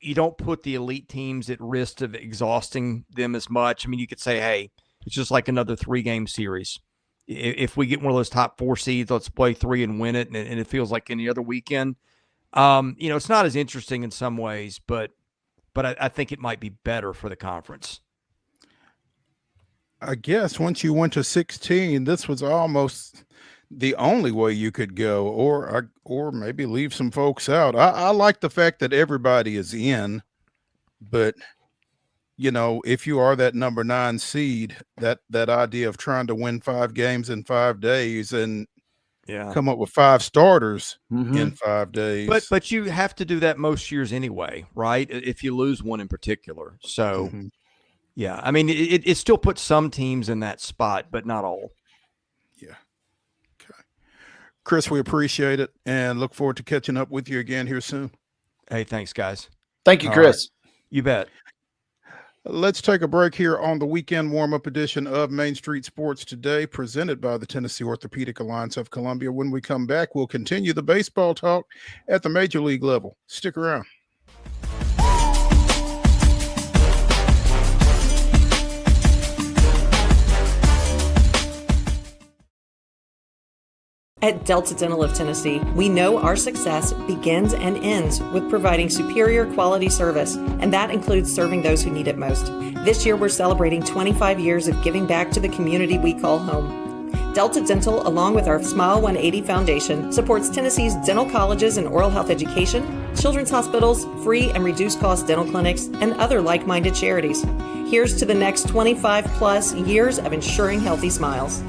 you don't put the elite teams at risk of exhausting them as much. I mean, you could say, hey, it's just like another 3-game series. If we get one of those top 4 seeds, let's play 3 and win it. And it feels like any other weekend. It's not as interesting in some ways, but I think it might be better for the conference. I guess once you went to 16, this was almost the only way you could go, or maybe leave some folks out. I like the fact that everybody is in, but if you are that number 9 seed, that idea of trying to win 5 games in 5 days and come up with 5 starters in 5 days. But you have to do that most years anyway, right? If you lose one in particular. So yeah, I mean, it still puts some teams in that spot, but not all. Yeah. Okay. Chris, we appreciate it and look forward to catching up with you again here soon. Hey, thanks, guys. Thank you, Chris. Right. You bet. Let's take a break here on the weekend warm-up edition of Main Street Sports Today, presented by the Tennessee Orthopedic Alliance of Columbia. When we come back, we'll continue the baseball talk at the major league level. Stick around. At Delta Dental of Tennessee, we know our success begins and ends with providing superior quality service, and that includes serving those who need it most. This year, we're celebrating 25 years of giving back to the community we call home. Delta Dental, along with our Smile 180 Foundation, supports Tennessee's dental colleges and oral health education, children's hospitals, free and reduced cost dental clinics, and other like-minded charities. Here's to the next 25 plus years of ensuring healthy smiles.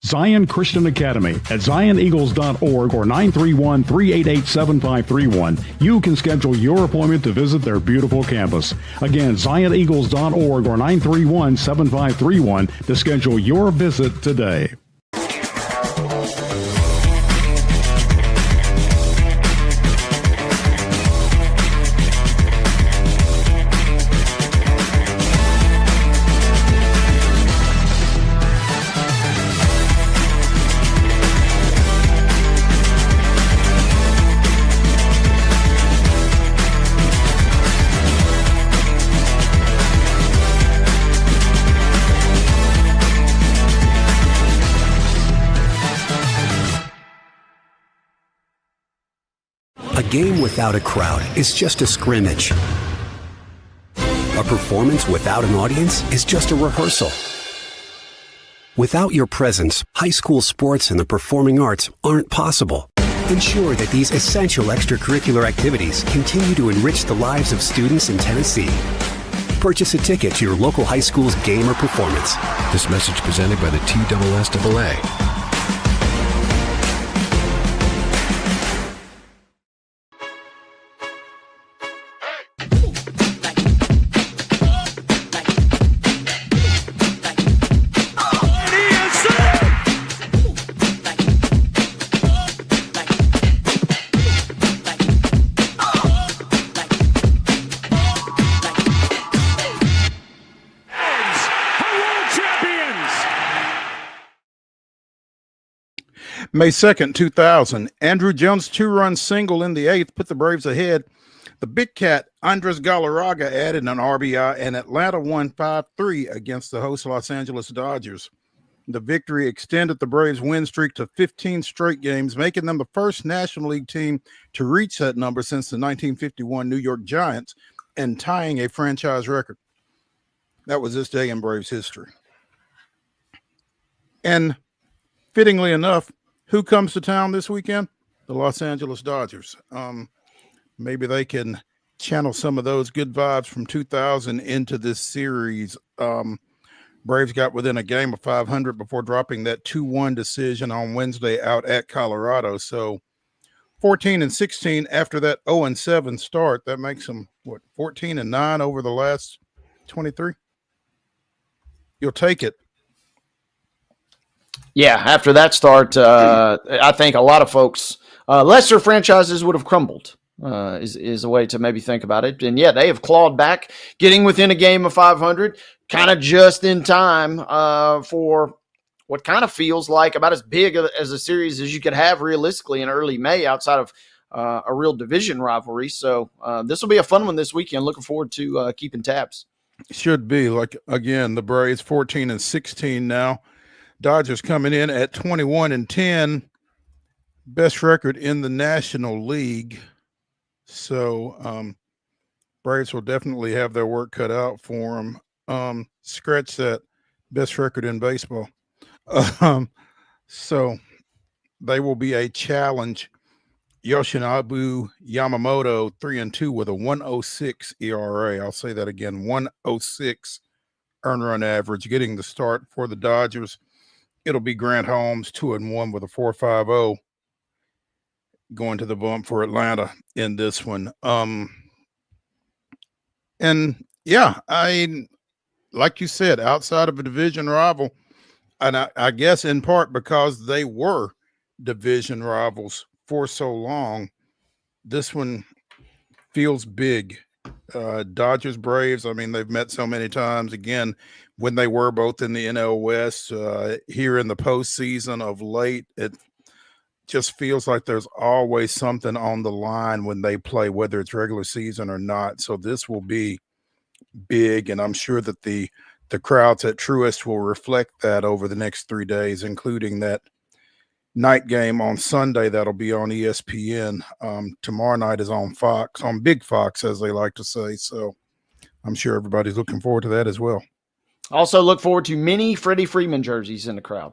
Zion Christian Academy at zioneagles.org or 931-388-7531. You can schedule your appointment to visit their beautiful campus. Again, zioneagles.org or 931-7531 to schedule your visit today. game without a crowd is just a scrimmage. A performance without an audience is just a rehearsal. Without your presence, high school sports and the performing arts aren't possible. Ensure that these essential extracurricular activities continue to enrich the lives of students in Tennessee. Purchase a ticket to your local high school's game or performance. This message presented by the TSSAA. May 2nd, 2000, Andrew Jones' two-run single in the 8th put the Braves ahead. The Big Cat, Andres Galarraga, added an RBI, and Atlanta won 5-3 against the host Los Angeles Dodgers. The victory extended the Braves' win streak to 15 straight games, making them the first National League team to reach that number since the 1951 New York Giants, and tying a franchise record. That was this day in Braves history. And fittingly enough, who comes to town this weekend? The Los Angeles Dodgers. Maybe they can channel some of those good vibes from 2000 into this series. Braves got within a game of 500 before dropping that 2-1 decision on Wednesday out at Colorado. So 14-16 after that 0-7 start. That makes them, 14-9 over the last 23? You'll take it. Yeah, after that start, I think a lot of folks, lesser franchises would have crumbled, is a way to maybe think about it. And yeah, they have clawed back, getting within a game of 500, kind of just in time for what kind of feels like about as big as a series as you could have realistically in early May outside of a real division rivalry. So this will be a fun one this weekend. Looking forward to keeping tabs. Should be. Like, again, the Braves 14-16 now. Dodgers coming in at 21-10, best record in the National League. So Braves will definitely have their work cut out for them. Scratch that, best record in baseball. So they will be a challenge. Yoshinobu Yamamoto 3-2 with a 1.06 ERA. I'll say that again, 1.06 earned run average, getting the start for the Dodgers. It'll be Grant Holmes 2-1 with a 4.50 going to the bump for Atlanta in this one. And yeah, like you said, outside of a division rival, and I guess in part because they were division rivals for so long, this one feels big. Dodgers, Braves, I mean, they've met so many times. Again, when they were both in the NL West, here in the postseason of late, it just feels like there's always something on the line when they play, whether it's regular season or not. So this will be big, and I'm sure that the crowds at Truist will reflect that over the next 3 days, including that night game on Sunday that'll be on ESPN. Tomorrow night is on Fox, on Big Fox, as they like to say. So I'm sure everybody's looking forward to that as well. Also look forward to many Freddie Freeman jerseys in the crowd.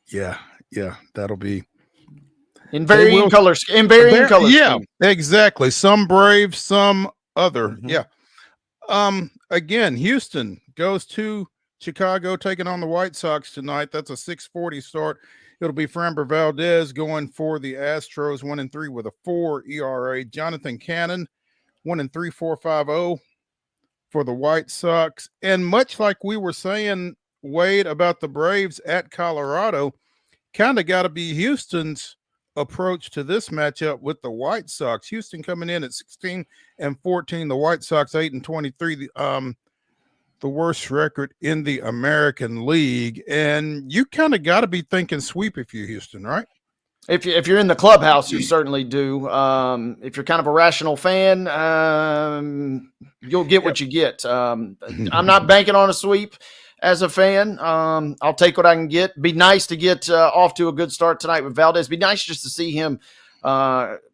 Yeah, that'll be in varying colors. In varying colors. Yeah, exactly. Some Braves, some other. Mm-hmm. Yeah. Again, Houston goes to Chicago, taking on the White Sox tonight. That's a 6:40 start. It'll be Framber Valdez going for the Astros, 1-3 with a 4 ERA. Jonathan Cannon, 1-3, 4.50 for the White Sox. And much like we were saying, Wade, about the Braves at Colorado, kind of got to be Houston's approach to this matchup with the White Sox. Houston coming in at 16-14, the White Sox 8-23. The worst record in the American League, and you kind of got to be thinking sweep if you're Houston, right? If you're in the clubhouse, you certainly do. If you're kind of a rational fan, you'll get what you get. I'm not banking on a sweep as a fan. I'll take what I can get. Be nice to get off to a good start tonight with Valdez. Be nice just to see him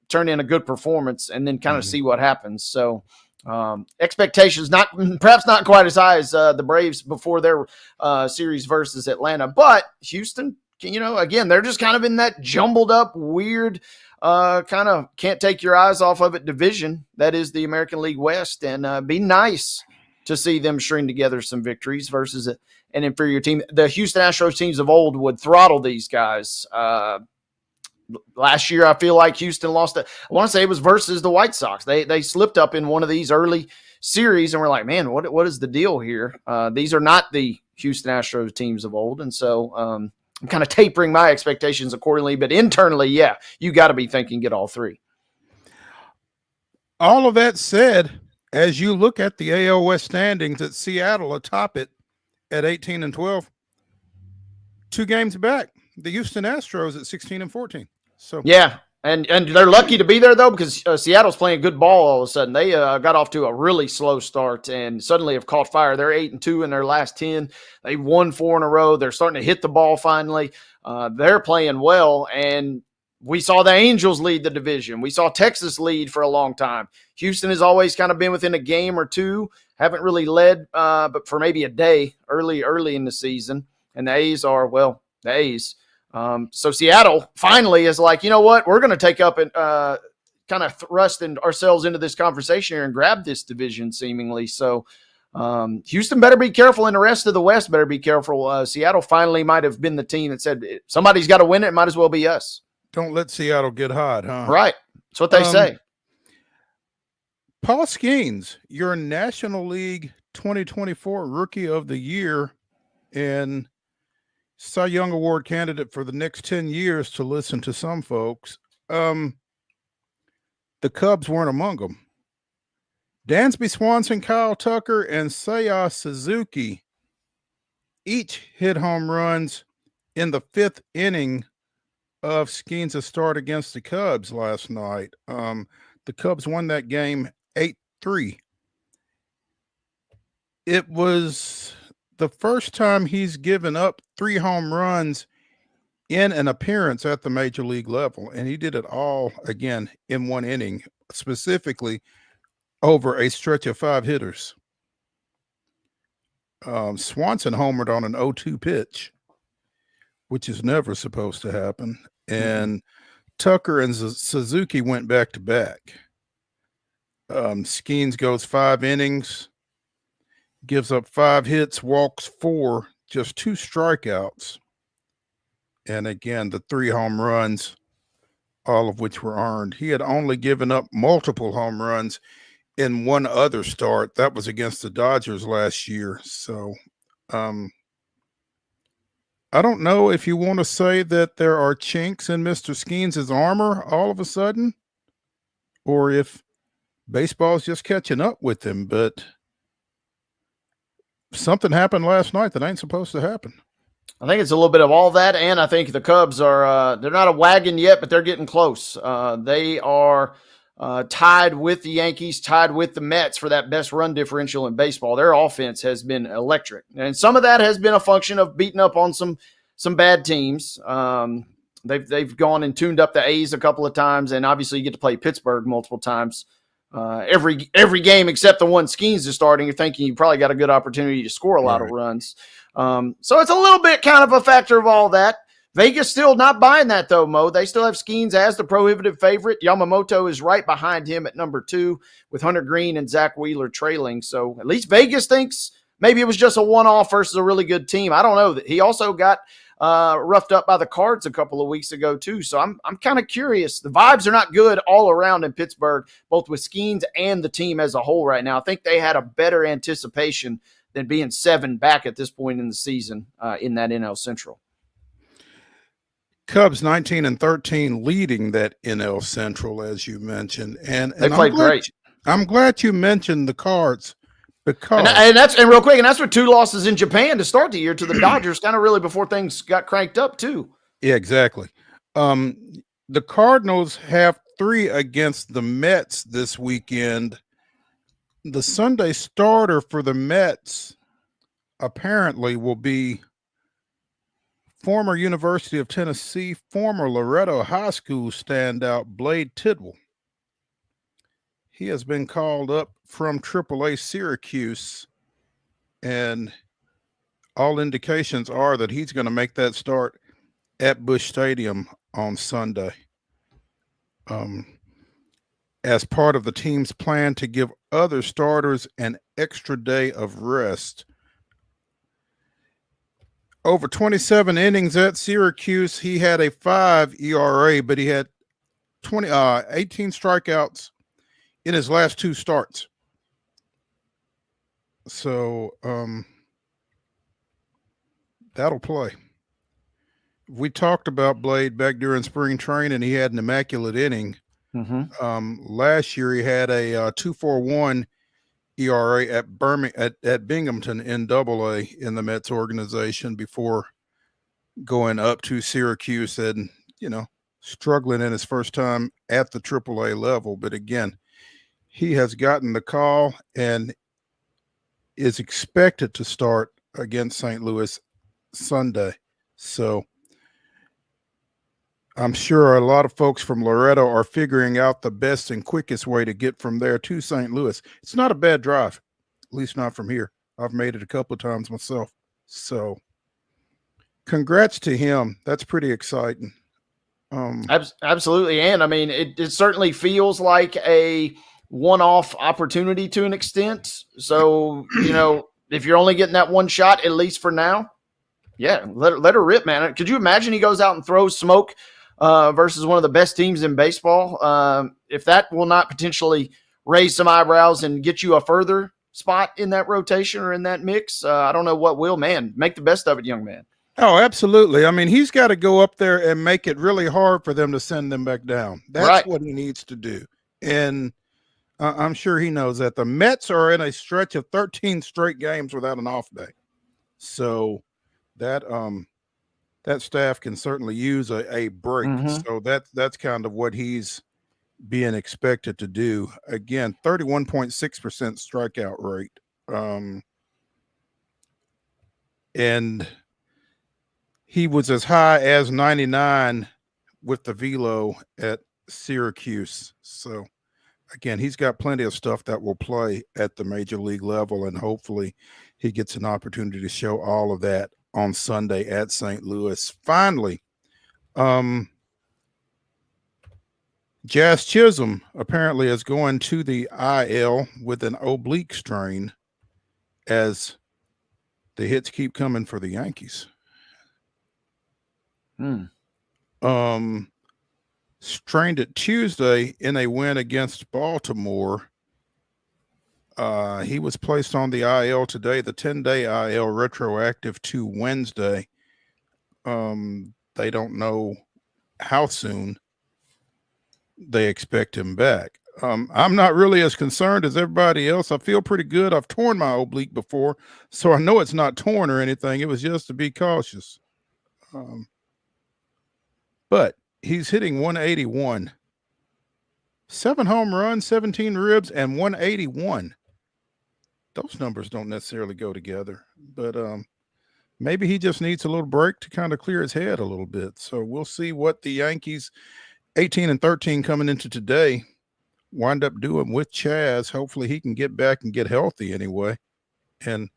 turn in a good performance and then kind of see what happens. So expectations perhaps not quite as high as the Braves before their series versus Atlanta, but Houston, again, they're just kind of in that jumbled up, weird, kind of can't take your eyes off of it division that is the American League West, and be nice to see them string together some victories versus an inferior team. The Houston Astros teams of old would throttle these guys. Last year, I feel like Houston lost it. I want to say it was versus the White Sox. They slipped up in one of these early series, and we're like, man, what is the deal here? These are not the Houston Astros teams of old, and so I'm kind of tapering my expectations accordingly. But internally, yeah, you got to be thinking get all three. All of that said, as you look at the AL West standings, at Seattle atop it at 18-12, 2 games back. The Houston Astros at 16-14. So yeah, and they're lucky to be there though, because Seattle's playing good ball all of a sudden. They got off to a really slow start and suddenly have caught fire. They're 8-2 in their last 10. They won 4 in a row. They're starting to hit the ball finally. They're playing well, and we saw the Angels lead the division. We saw Texas lead for a long time. Houston has always kind of been within a game or two. Haven't really led, but for maybe a day early in the season. And the A's are, well, the A's. So Seattle finally is like, you know what? We're going to take up and kind of thrust ourselves into this conversation here and grab this division seemingly. So Houston better be careful, and the rest of the West better be careful. Seattle finally might have been the team that said somebody's got to win it. It might as well be us. Don't let Seattle get hot, huh? Right. That's what they say. Paul Skeens, your National League 2024 Rookie of the Year and Cy Young Award candidate for the next 10 years to listen to some folks. The Cubs weren't among them. Dansby Swanson, Kyle Tucker, and Seiya Suzuki each hit home runs in the 5th inning of Skeens' start against the Cubs last night. The Cubs won that game 8-3. It was the first time he's given up 3 home runs in an appearance at the major league level, and he did it all again in 1 inning, specifically over a stretch of 5 hitters. Swanson homered on an 0-2 pitch, which is never supposed to happen, and Tucker and Suzuki went back to back. Skeens goes 5 innings, gives up 5 hits, walks 4, just 2 strikeouts. And again, the 3 home runs, all of which were earned. He had only given up multiple home runs in one other start. That was against the Dodgers last year. So I don't know if you want to say that there are chinks in Mr. Skeens' armor all of a sudden, or if baseball's just catching up with him, but something happened last night that ain't supposed to happen. I think it's a little bit of all that, and I think the Cubs are they're not a wagon yet, but they're getting close. They are tied with the Yankees, tied with the Mets for that best run differential in baseball. Their offense has been electric, and some of that has been a function of beating up on some bad teams. They've gone and tuned up the A's a couple of times, and obviously you get to play Pittsburgh multiple times. Every game except the one Skeens is starting, you're thinking you probably got a good opportunity to score a lot of runs. So it's a little bit kind of a factor of all that. Vegas still not buying that though, Mo. They still have Skeens as the prohibitive favorite. Yamamoto is right behind him at number 2 with Hunter Green and Zach Wheeler trailing. So at least Vegas thinks maybe it was just a one-off versus a really good team. I don't know. He also got roughed up by the Cards a couple of weeks ago too. So I'm kind of curious. The vibes are not good all around in Pittsburgh, both with Skeens and the team as a whole right now. I think they had a better anticipation than being 7 back at this point in the season in that NL Central. Cubs 19-13 leading that NL Central, as you mentioned. And they played great. I'm glad you mentioned the Cards because and real quick, and that's with 2 losses in Japan to start the year to the Dodgers, kind of really before things got cranked up too. Yeah, exactly. The Cardinals have 3 against the Mets this weekend. The Sunday starter for the Mets apparently will be former University of Tennessee, former Loretto High School standout Blade Tidwell. He has been called up from AAA Syracuse, and all indications are that he's going to make that start at Busch Stadium on Sunday. As part of the team's plan to give other starters an extra day of rest. Over 27 innings at Syracuse, he had a 5 ERA, but he had 18 strikeouts in his last 2 starts. So that'll play. We talked about Blade back during spring training. He had an immaculate inning. Last year he had a 2.41 ERA at Binghamton in Double-A in the Mets organization before going up to Syracuse and, struggling in his first time at the AAA level. But again, he has gotten the call and is expected to start against St. Louis Sunday. So I'm sure a lot of folks from Loretto are figuring out the best and quickest way to get from there to St. Louis. It's not a bad drive, at least not from here. I've made it a couple of times myself. So congrats to him. That's pretty exciting. Absolutely. And I mean, it certainly feels like a one-off opportunity to an extent. So, if you're only getting that one shot, at least for now, yeah, let her rip, man. Could you imagine he goes out and throws smoke versus one of the best teams in baseball? If that will not potentially raise some eyebrows and get you a further spot in that rotation or in that mix, I don't know what will, man. Make the best of it, young man. Oh, absolutely. I mean, he's got to go up there and make it really hard for them to send them back down. That's right. What he needs to do. And I'm sure he knows that. The Mets are in a stretch of 13 straight games without an off day. So that staff can certainly use a break. So that's kind of what he's being expected to do. Again, 31.6% strikeout rate. And he was as high as 99 with the velo at Syracuse. So again, he's got plenty of stuff that will play at the major league level, and hopefully he gets an opportunity to show all of that on Sunday at St. Louis. Finally, Jazz Chisholm apparently is going to the IL with an oblique strain as the hits keep coming for the Yankees. Strained it Tuesday in a win against Baltimore. He was placed on the IL today, the 10-day IL retroactive to Wednesday. They don't know how soon they expect him back. I'm not really as concerned as everybody else. I feel pretty good. I've torn my oblique before, so I know it's not torn or anything. It was just to be cautious. But he's hitting 181. 7 home runs, 17 ribs, and 181. Those numbers don't necessarily go together, but maybe he just needs a little break to kind of clear his head a little bit. So we'll see what the Yankees, 18-13 coming into today, wind up doing with Chaz. Hopefully he can get back and get healthy anyway and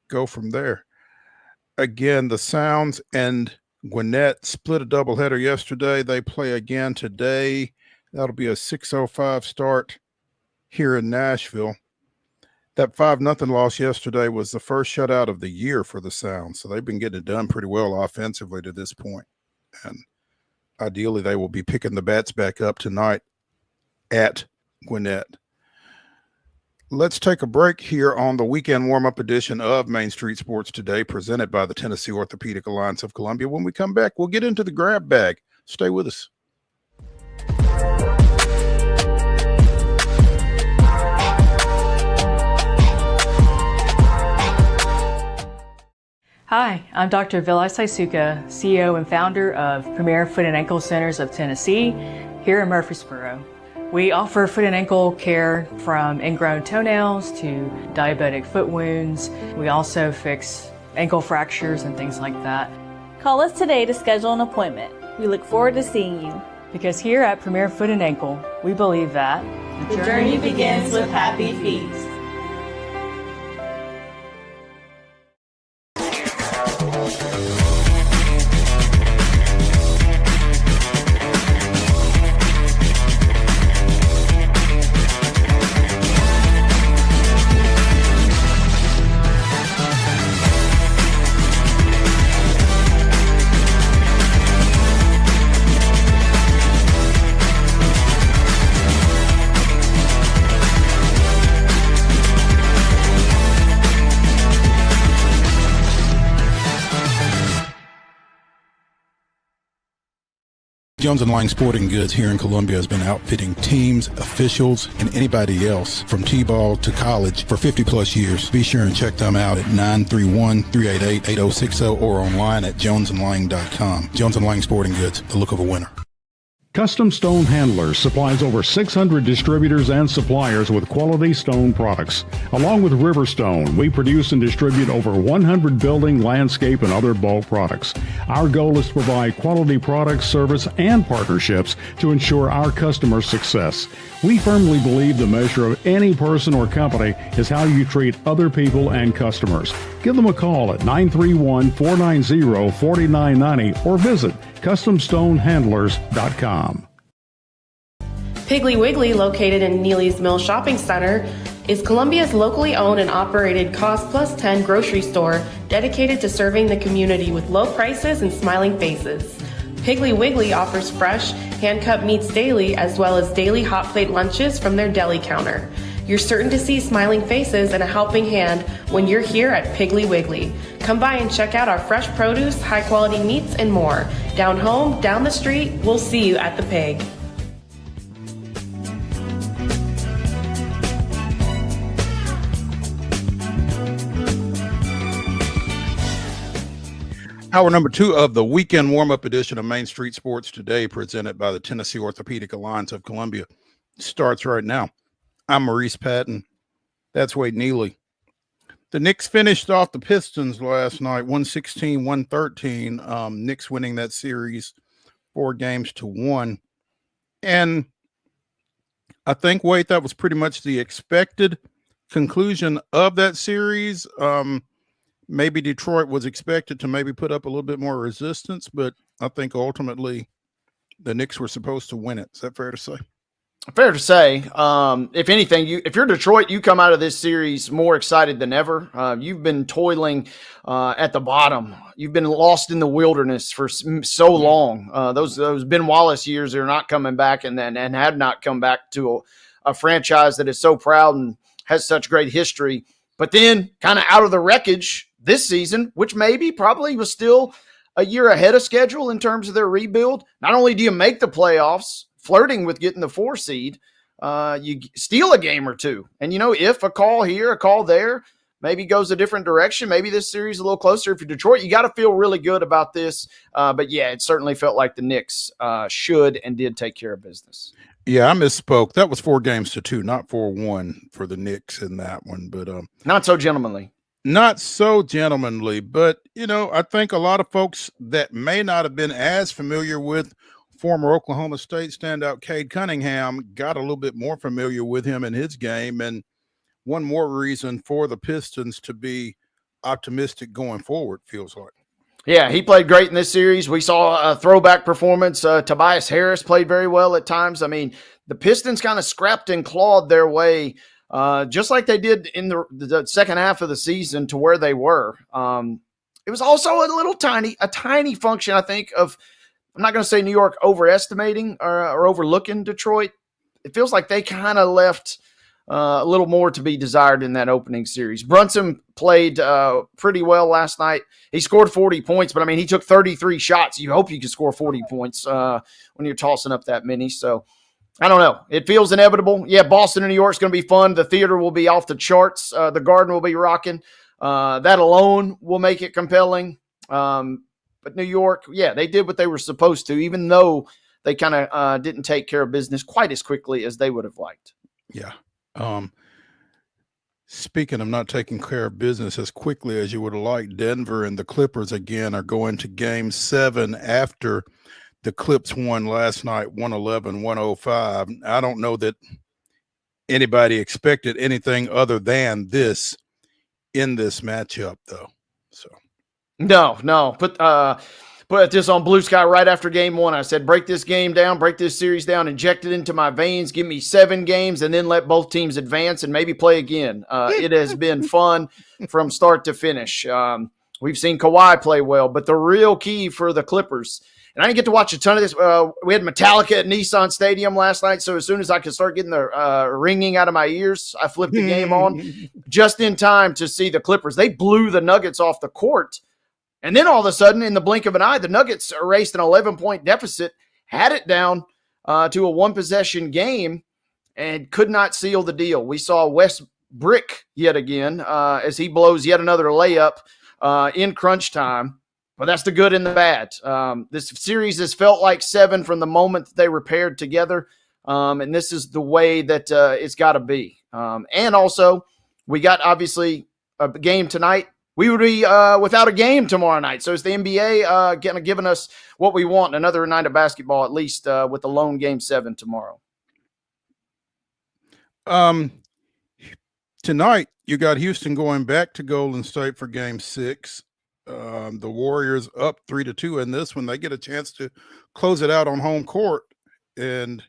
go from there. Again, the Sounds and Gwinnett split a doubleheader yesterday. They play again today. That'll be a 6:05 start here in Nashville. That 5-0 loss yesterday was the first shutout of the year for the Sounds. So they've been getting it done pretty well offensively to this point. And ideally, they will be picking the bats back up tonight at Gwinnett. Let's take a break here on the weekend warm-up edition of Main Street Sports Today, presented by the Tennessee Orthopedic Alliance of Columbia. When we come back, we'll get into the grab bag. Stay with us. Hi, I'm Dr. Vilay Saisuka, CEO and founder of Premier Foot and Ankle Centers of Tennessee here in Murfreesboro. We offer foot and ankle care from ingrown toenails to diabetic foot wounds. We also fix ankle fractures and things like that. Call us today to schedule an appointment. We look forward to seeing you. Because here at Premier Foot and Ankle, we believe that the journey begins with happy feet. Jones & Lang Sporting Goods here in Columbia has been outfitting teams, officials, and anybody else from T-ball to college for 50 plus years. Be sure and check them out at 931-388-8060 or online at jonesandlang.com. Jones & Lang Sporting Goods, the look of a winner. Custom Stone Handlers supplies over 600 distributors and suppliers with quality stone products. Along with Riverstone, we produce and distribute over 100 building, landscape, and other bulk products. Our goal is to provide quality products, service, and partnerships to ensure our customers' success. We firmly believe the measure of any person or company is how you treat other people and customers. Give them a call at 931-490-4990 or visit CustomStoneHandlers.com. Piggly Wiggly, located in Neely's Mill Shopping Center, is Columbia's locally owned and operated Cost Plus 10 grocery store dedicated to serving the community with low prices and smiling faces. Piggly Wiggly offers fresh, hand-cut meats daily as well as daily hot plate lunches from their deli counter. You're certain to see smiling faces and a helping hand when you're here at Piggly Wiggly. Come by and check out our fresh produce, high-quality meats, and more. Down home, down the street, we'll see you at the Pig. Hour number 2 of the weekend warm-up edition of Main Street Sports Today, presented by the Tennessee Orthopedic Alliance of Columbia, starts right now. I'm Maurice Patton. That's Wade Neely. The Knicks finished off the Pistons last night, 116-113. Knicks winning that series 4-1. And I think, Wade, that was pretty much the expected conclusion of that series. Maybe Detroit was expected to maybe put up a little bit more resistance, but I think ultimately the Knicks were supposed to win it. Is that fair to say? Fair to say. If anything, if you're Detroit, you come out of this series more excited than ever. You've been toiling at the bottom. You've been lost in the wilderness for so long. Those Ben Wallace years are not coming back, and have not come back to a franchise that is so proud and has such great history. But then, kind of out of the wreckage this season, which probably was still a year ahead of schedule in terms of their rebuild. Not only do you make the playoffs, flirting with getting the 4 seed, you steal a game or two. And, if a call here, a call there, maybe goes a different direction, maybe this series is a little closer. If you're Detroit, you got to feel really good about this. But, yeah, it certainly felt like the Knicks should and did take care of business. Yeah, I misspoke. That was 4-2, not 4-1 for the Knicks in that one. But not so gentlemanly. Not so gentlemanly. But, I think a lot of folks that may not have been as familiar with former Oklahoma State standout Cade Cunningham got a little bit more familiar with him in his game, and one more reason for the Pistons to be optimistic going forward, feels like. Yeah, he played great in this series. We saw a throwback performance. Tobias Harris played very well at times. I mean, the Pistons kind of scrapped and clawed their way, just like they did in the second half of the season, to where they were. It was also a tiny function, I think, of, I'm not going to say New York overestimating or overlooking Detroit. It feels like they kind of left a little more to be desired in that opening series. Brunson played pretty well last night. He scored 40 points, but, he took 33 shots. You hope you can score 40 points when you're tossing up that many. So, I don't know. It feels inevitable. Yeah, Boston and New York is going to be fun. The theater will be off the charts. The Garden will be rocking. That alone will make it compelling. But New York, yeah, they did what they were supposed to, even though they kind of didn't take care of business quite as quickly as they would have liked. Yeah. Speaking of not taking care of business as quickly as you would like, Denver and the Clippers again are going to game 7 after the Clips won last night, 111-105. I don't know that anybody expected anything other than this in this matchup, though. So no. Put this on Blue Sky right after game 1. I said, break this game down, break this series down, inject it into my veins, give me 7 games, and then let both teams advance and maybe play again. It has been fun from start to finish. We've seen Kawhi play well, but the real key for the Clippers, and I didn't get to watch a ton of this. We had Metallica at Nissan Stadium last night, so as soon as I could start getting the ringing out of my ears, I flipped the game on just in time to see the Clippers. They blew the Nuggets off the court. And then all of a sudden, in the blink of an eye, the Nuggets erased an 11-point deficit, had it down to a 1-possession game, and could not seal the deal. We saw Wes brick yet again as he blows yet another layup in crunch time. But that's the good and the bad. This series has felt like 7 from the moment that they were paired together, and this is the way that it's got to be. And also, we got, obviously, a game tonight. We would be without a game tomorrow night. So is the NBA giving us what we want, another night of basketball, at least with the lone game 7 tomorrow? Tonight, you got Houston going back to Golden State for game 6. The Warriors up 3-2 in this one. They get a chance to close it out on home court. And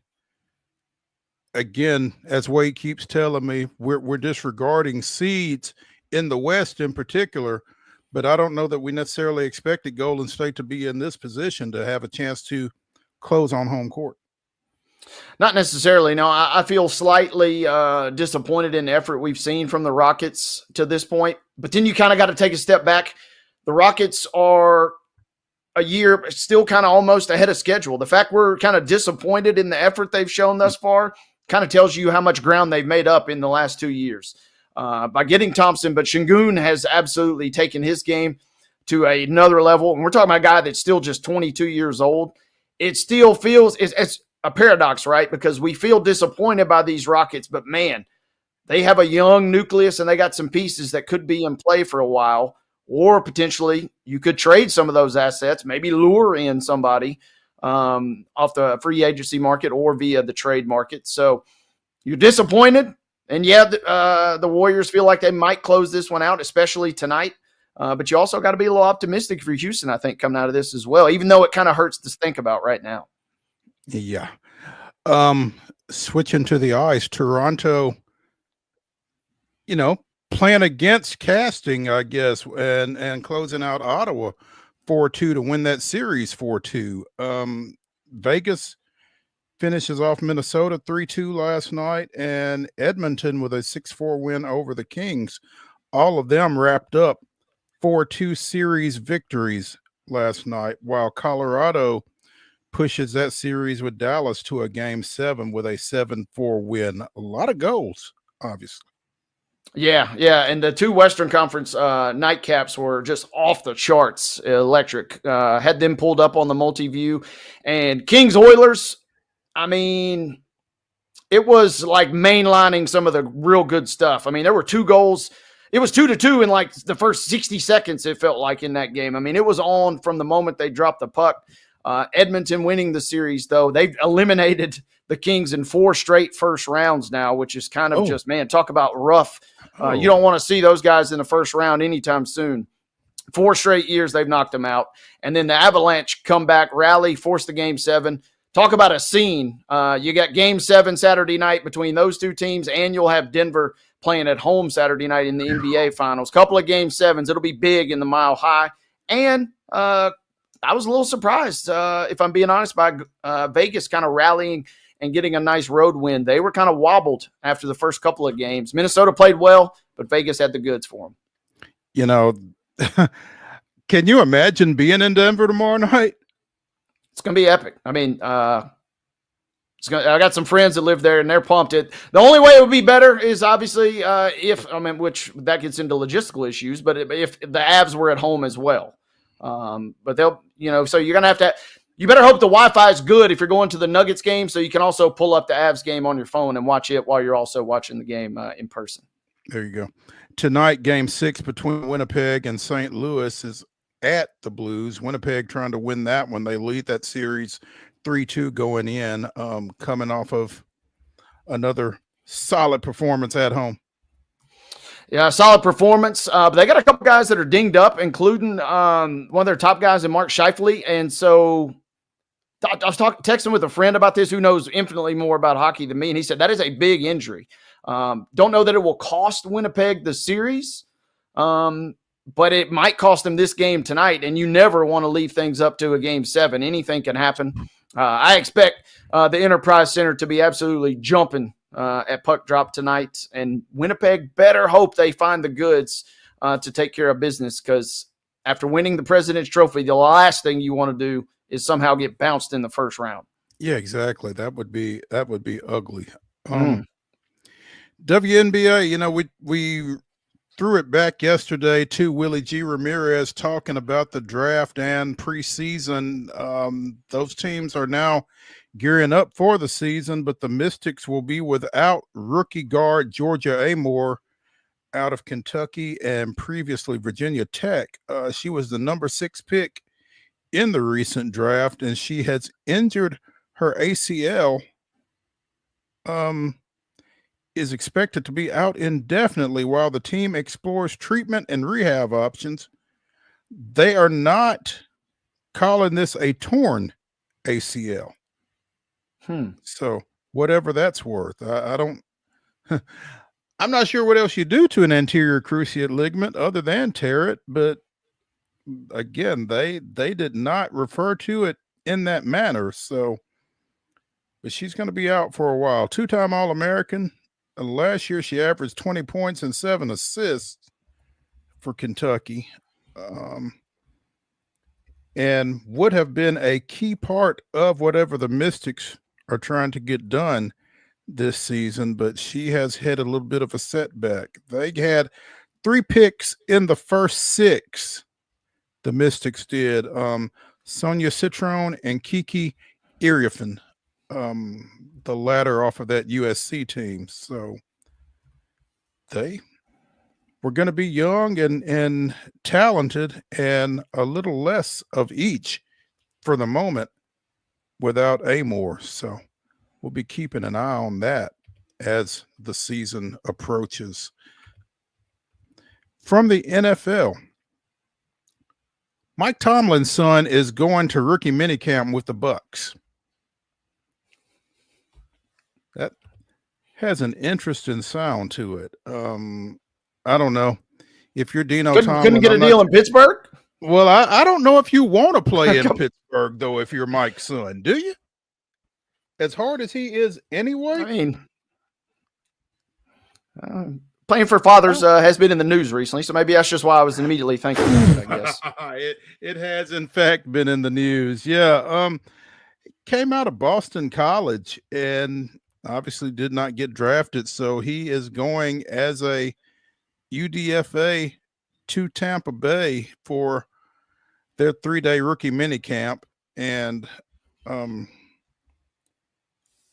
again, as Wade keeps telling me, we're disregarding seeds in the West in particular, but I don't know that we necessarily expected Golden State to be in this position to have a chance to close on home court. Not necessarily. No, I feel slightly disappointed in the effort we've seen from the Rockets to this point, but then you kind of got to take a step back. The Rockets are a year still kind of almost ahead of schedule. The fact we're kind of disappointed in the effort they've shown thus far kind of tells you how much ground they've made up in the last 2 years. By getting Thompson, but Şengün has absolutely taken his game to another level. And we're talking about a guy that's still just 22 years old. It still feels it's a paradox, right? Because we feel disappointed by these Rockets, but man, they have a young nucleus and they got some pieces that could be in play for a while, or potentially you could trade some of those assets, maybe lure in somebody off the free agency market or via the trade market. So you're disappointed. And yeah, the Warriors feel like they might close this one out, especially tonight. But you also got to be a little optimistic for Houston, I think, coming out of this as well, even though it kind of hurts to think about right now. Yeah. Switching to the ice, Toronto, playing against casting, I guess, and closing out Ottawa 4-2 to win that series 4-2. Vegas finishes off Minnesota 3-2 last night, and Edmonton with a 6-4 win over the Kings. All of them wrapped up 4-2 series victories last night, while Colorado pushes that series with Dallas to a game 7 with a 7-4 win. A lot of goals, obviously. Yeah, and the 2 Western Conference nightcaps were just off the charts electric. Had them pulled up on the multi-view. And Kings-Oilers, I mean, it was like mainlining some of the real good stuff. I mean, there were 2 goals. It was 2-2 in like the first 60 seconds, it felt like, in that game. I mean, it was on from the moment they dropped the puck. Edmonton winning the series, though. They've eliminated the Kings in 4 straight first rounds now, which is kind of just, man, talk about rough. You don't want to see those guys in the first round anytime soon. 4 straight years they've knocked them out. And then the Avalanche come back, rally, force the game 7. Talk about a scene. You got game 7 Saturday night between those 2 teams, and you'll have Denver playing at home Saturday night in the NBA Finals. Couple of game 7s. It'll be big in the Mile High. And I was a little surprised, if I'm being honest, by Vegas kind of rallying and getting a nice road win. They were kind of wobbled after the first couple of games. Minnesota played well, but Vegas had the goods for them. Can you imagine being in Denver tomorrow night? It's going to be epic. I mean, I got some friends that live there, and they're pumped. The only way it would be better is obviously which that gets into logistical issues, but if the Avs were at home as well. But they'll, so you're going to have to, you better hope the Wi-Fi is good if you're going to the Nuggets game, so you can also pull up the Avs game on your phone and watch it while you're also watching the game in person. There you go. Tonight, game 6 between Winnipeg and St. Louis is at the Blues. Winnipeg trying to win that one. They lead that series 3-2 going in, coming off of another solid performance at home. Yeah, solid performance. But they got a couple guys that are dinged up, including one of their top guys in Mark Scheifele. And so I was texting with a friend about this who knows infinitely more about hockey than me, and he said that is a big injury. Don't know that it will cost Winnipeg the series, but it might cost them this game tonight, and you never want to leave things up to a game 7. Anything can happen. I expect the Enterprise Center to be absolutely jumping at puck drop tonight, and Winnipeg better hope they find the goods to take care of business, because after winning the President's Trophy, the last thing you want to do is somehow get bounced in the first round. Yeah, exactly. That would be ugly. WNBA, we threw it back yesterday to Willie G. Ramirez talking about the draft and preseason. Those teams are now gearing up for the season, but the Mystics will be without rookie guard Georgia Amore out of Kentucky and previously Virginia Tech. She was the number 6 pick in the recent draft, and she has injured her ACL. Is expected to be out indefinitely while the team explores treatment and rehab options. They are not calling this a torn ACL. So whatever that's worth, I don't, I'm not sure what else you do to an anterior cruciate ligament other than tear it. But again, they did not refer to it in that manner. So, but she's going to be out for a while. 2-time All-American. Last year, she averaged 20 points and 7 assists for Kentucky, and would have been a key part of whatever the Mystics are trying to get done this season, but she has had a little bit of a setback. They had 3 picks in the first 6. The Mystics did. Sonia Citron and Kiki Iriafen. The latter off of that USC team. So they were going to be young and talented and a little less of each for the moment without Amore. So we'll be keeping an eye on that as the season approaches. From the NFL, Mike Tomlin's son is going to rookie minicamp with the Bucs. That has an interesting sound to it. I don't know if you're Dino Tomlin. Couldn't get a deal in Pittsburgh? Well, I don't know if you want to play in Pittsburgh, though, if you're Mike's son. Do you? As hard as he is anyway? I mean, playing for fathers has been in the news recently, so maybe that's just why I was immediately thinking of it, I guess. It has, in fact, been in the news. Yeah. Came out of Boston College and obviously did not get drafted, so he is going as a UDFA to Tampa Bay for their 3-day rookie minicamp, and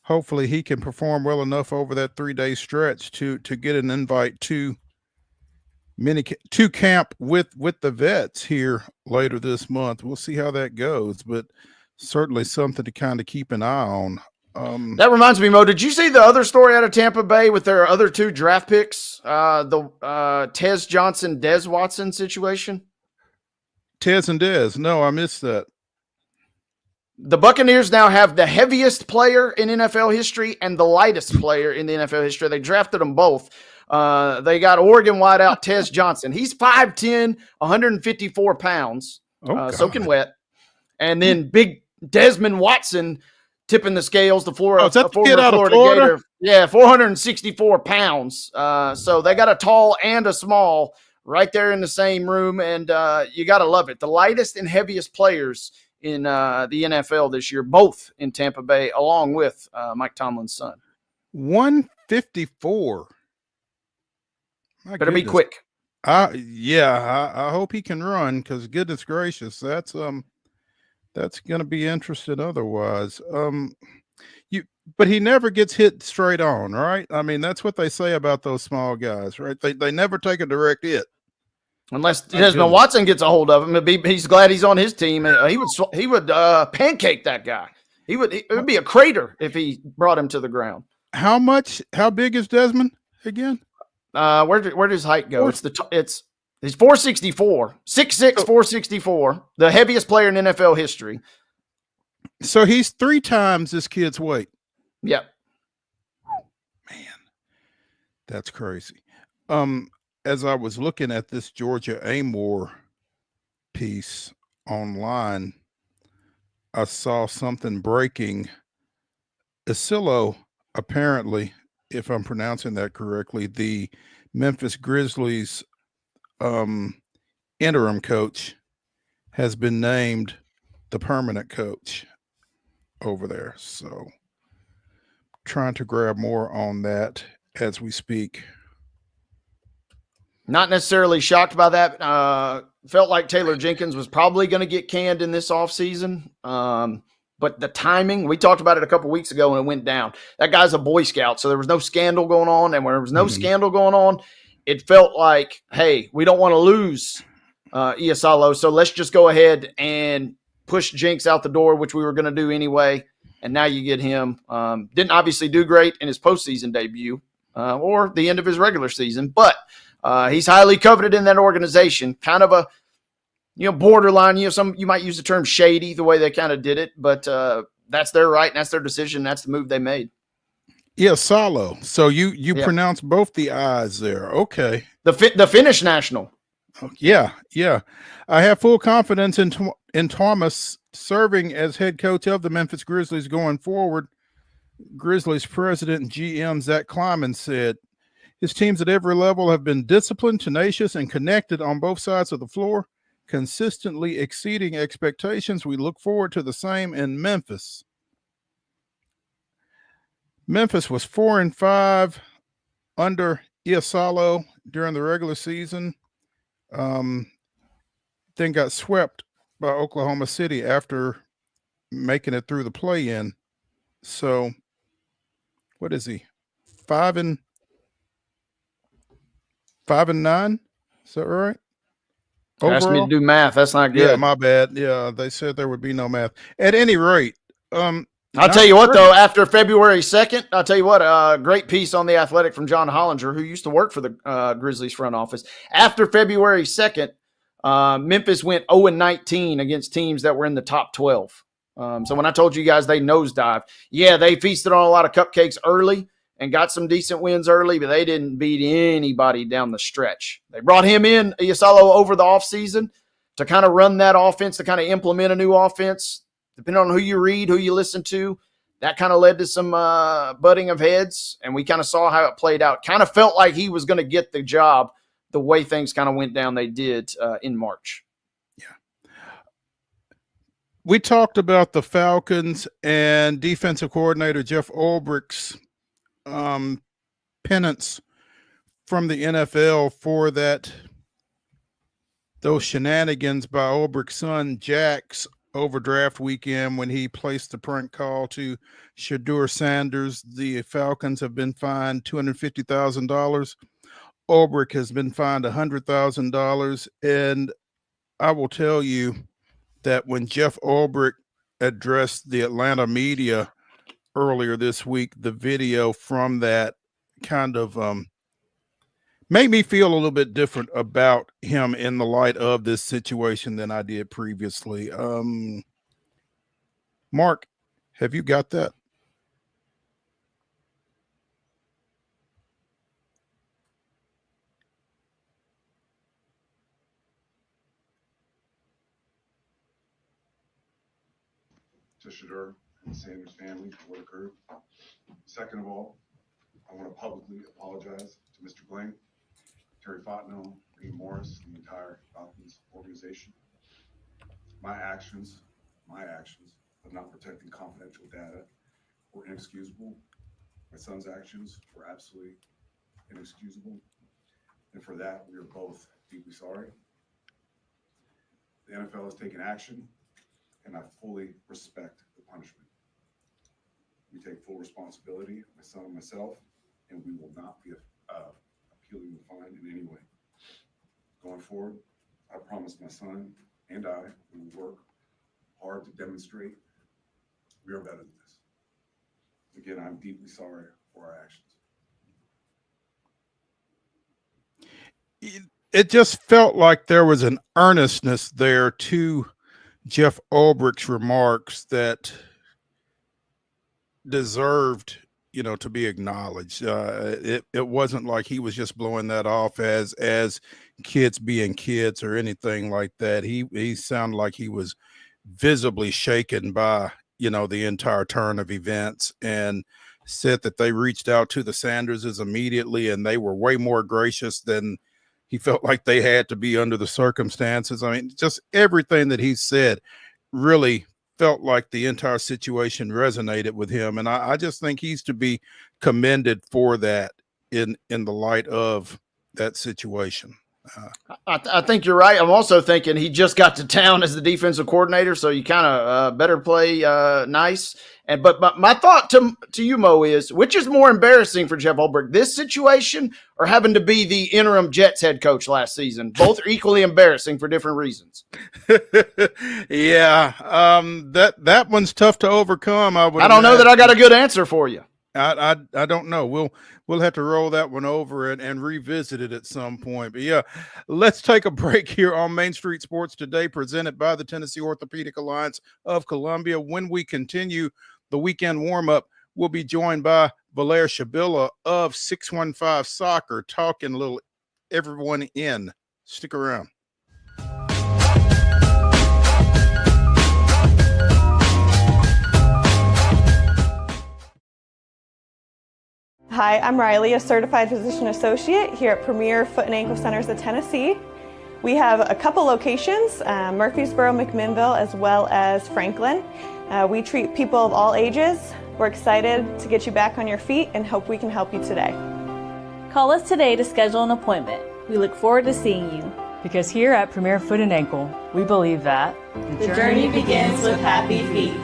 hopefully he can perform well enough over that 3-day stretch to get an invite to camp with the vets here later this month. We'll see how that goes, but certainly something to kind of keep an eye on. That reminds me, Mo, did you see the other story out of Tampa Bay with their other 2 draft picks? The Tez Johnson, Des Watson situation? Tez and Des. No, I missed that. The Buccaneers now have the heaviest player in NFL history and the lightest player in the NFL history. They drafted them both. They got Oregon wideout Tez Johnson. He's 5'10", 154 pounds, soaking wet. And then big Desmond Watson tipping the scales, the former Florida Gator. Yeah, 464 pounds. So they got a tall and a small right there in the same room, and you got to love it. The lightest and heaviest players in the NFL this year, both in Tampa Bay, along with Mike Tomlin's son. 154. Better be quick. I hope he can run, because goodness gracious, that's going to be interesting otherwise. but he never gets hit straight on, right? I mean, that's what they say about those small guys, right? They never take a direct hit. Unless Desmond Watson gets a hold of him, he's glad he's on his team. He would pancake that guy. It would be a crater if he brought him to the ground. How big is Desmond again? Where does his height go? He's 464, 6'6", 464, the heaviest player in NFL history. So he's 3 times this kid's weight. Yep. Man, that's crazy. As I was looking at this Georgia Amore piece online, I saw something breaking. Isillo, apparently, if I'm pronouncing that correctly, the Memphis Grizzlies interim coach has been named the permanent coach over there. So trying to grab more on that as we speak. Not necessarily shocked by that. Felt like Taylor Jenkins was probably going to get canned in this offseason. But the timing, we talked about it a couple weeks ago and it went down. That guy's a Boy Scout, so there was no scandal going on. And when there was no scandal going on, it felt like, hey, we don't want to lose Iasalo, so let's just go ahead and push Jinx out the door, which we were going to do anyway. And now you get him. Didn't obviously do great in his postseason debut or the end of his regular season, but he's highly coveted in that organization. Kind of a, borderline, you might use the term shady, the way they kind of did it, but that's their right and that's their decision. That's the move they made. Yeah, Salo. So you pronounce both the I's there. Okay. The Finnish national. Yeah. I have full confidence in Thomas serving as head coach of the Memphis Grizzlies going forward. Grizzlies president and GM Zach Kleiman said his teams at every level have been disciplined, tenacious, and connected on both sides of the floor, consistently exceeding expectations. We look forward to the same in Memphis. Memphis was 4-5 under Iasalo during the regular season. Then got swept by Oklahoma City after making it through the play-in. So, what is he? 5-9? Is that right? Asked me to do math. That's not good. Yeah, my bad. Yeah, they said there would be no math. At any rate, I'll tell you what, though, after February 2nd, I'll tell you what, a great piece on The Athletic from John Hollinger, who used to work for the Grizzlies front office. After February 2nd, Memphis went 0-19 against teams that were in the top 12. So when I told you guys they nosedived, they feasted on a lot of cupcakes early and got some decent wins early, but they didn't beat anybody down the stretch. They brought him in, Iasalo, over the offseason to kind of run that offense, to kind of implement a new offense. Depending on who you read, who you listen to, that kind of led to some butting of heads, and we kind of saw how it played out. Kind of felt like he was going to get the job the way things kind of went down they did in March. Yeah. We talked about the Falcons and defensive coordinator Jeff Ulbricht's penance from the NFL for those shenanigans by Ulbricht's son Jack's overdraft weekend when he placed the prank call to Shadur Sanders. The Falcons have been fined $250,000. Ulbricht has been fined $100,000. And I will tell you that when Jeff Ulbricht addressed the Atlanta media earlier this week, the video from that kind of made me feel a little bit different about him in the light of this situation than I did previously. Mark, have you got that? To Shadur and the Sanders family for what occurred. Second of all, I want to publicly apologize to Mr. Glenn, Terry Fontenot, Reed Morris, the entire Falcons organization. My actions of not protecting confidential data were inexcusable. My son's actions were absolutely inexcusable. And for that, we are both deeply sorry. The NFL has taken action, and I fully respect the punishment. We take full responsibility, my son and myself, and we will not be appealing the fine in any way. Going forward, I promise my son and I will work hard to demonstrate we are better than this. Again, I'm deeply sorry for our actions. It just felt like there was an earnestness there to Jeff Ulbricht's remarks that deserved, to be acknowledged. It wasn't like he was just blowing that off as kids being kids or anything like that. He sounded like he was visibly shaken by, the entire turn of events, and said that they reached out to the Sanderses immediately and they were way more gracious than he felt like they had to be under the circumstances. I mean, just everything that he said really felt like the entire situation resonated with him. And I just think he's to be commended for that in the light of that situation. I think you're right. I'm also thinking he just got to town as the defensive coordinator, so you kind of better play nice. But my thought to you, Mo, is which is more embarrassing for Jeff Ulbricht, this situation or having to be the interim Jets head coach last season? Both are equally embarrassing for different reasons. Yeah, that one's tough to overcome. I don't know that I got a good answer for you. I don't know. We'll have to roll that one over and revisit it at some point. But yeah, let's take a break here on Main Street Sports Today, presented by the Tennessee Orthopedic Alliance of Columbia. When we continue the weekend warm-up, we'll be joined by VALAIR SHABILLA of 615 Soccer, talking a little everyone in. Stick around. Hi, I'm Riley, a certified physician associate here at Premier Foot and Ankle Centers of Tennessee. We have a couple locations, Murfreesboro, McMinnville, as well as Franklin. We treat people of all ages. We're excited to get you back on your feet and hope we can help you today. Call us today to schedule an appointment. We look forward to seeing you. Because here at Premier Foot and Ankle, we believe that the journey begins with happy feet.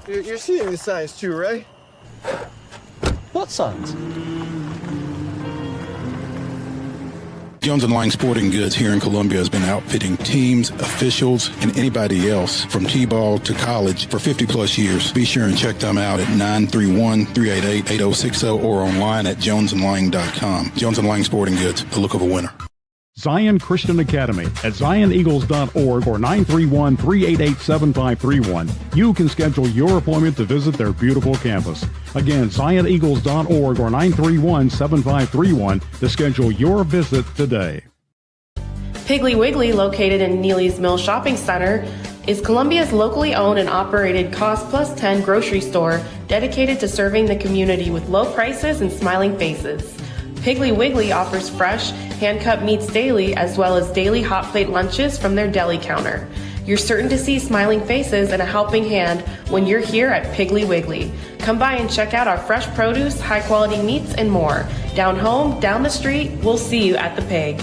You're seeing the signs too, right? What signs? Jones & Lang Sporting Goods here in Columbia has been outfitting teams, officials, and anybody else from T-ball to college for 50 plus years. Be sure and check them out at 931-388-8060 or online at jonesandlang.com. Jones & Lang Sporting Goods, the look of a winner. Zion Christian Academy at zioneagles.org or 931-388-7531. You can schedule your appointment to visit their beautiful campus. Again, zioneagles.org or 931-7531 to schedule your visit today. Piggly Wiggly, located in Neely's Mill Shopping Center, is Columbia's locally owned and operated cost plus 10 grocery store dedicated to serving the community with low prices and smiling faces. Piggly Wiggly offers fresh, hand-cut meats daily, as well as daily hot plate lunches from their deli counter. You're certain to see smiling faces and a helping hand when you're here at Piggly Wiggly. Come by and check out our fresh produce, high-quality meats, and more. Down home, down the street, we'll see you at the Pig.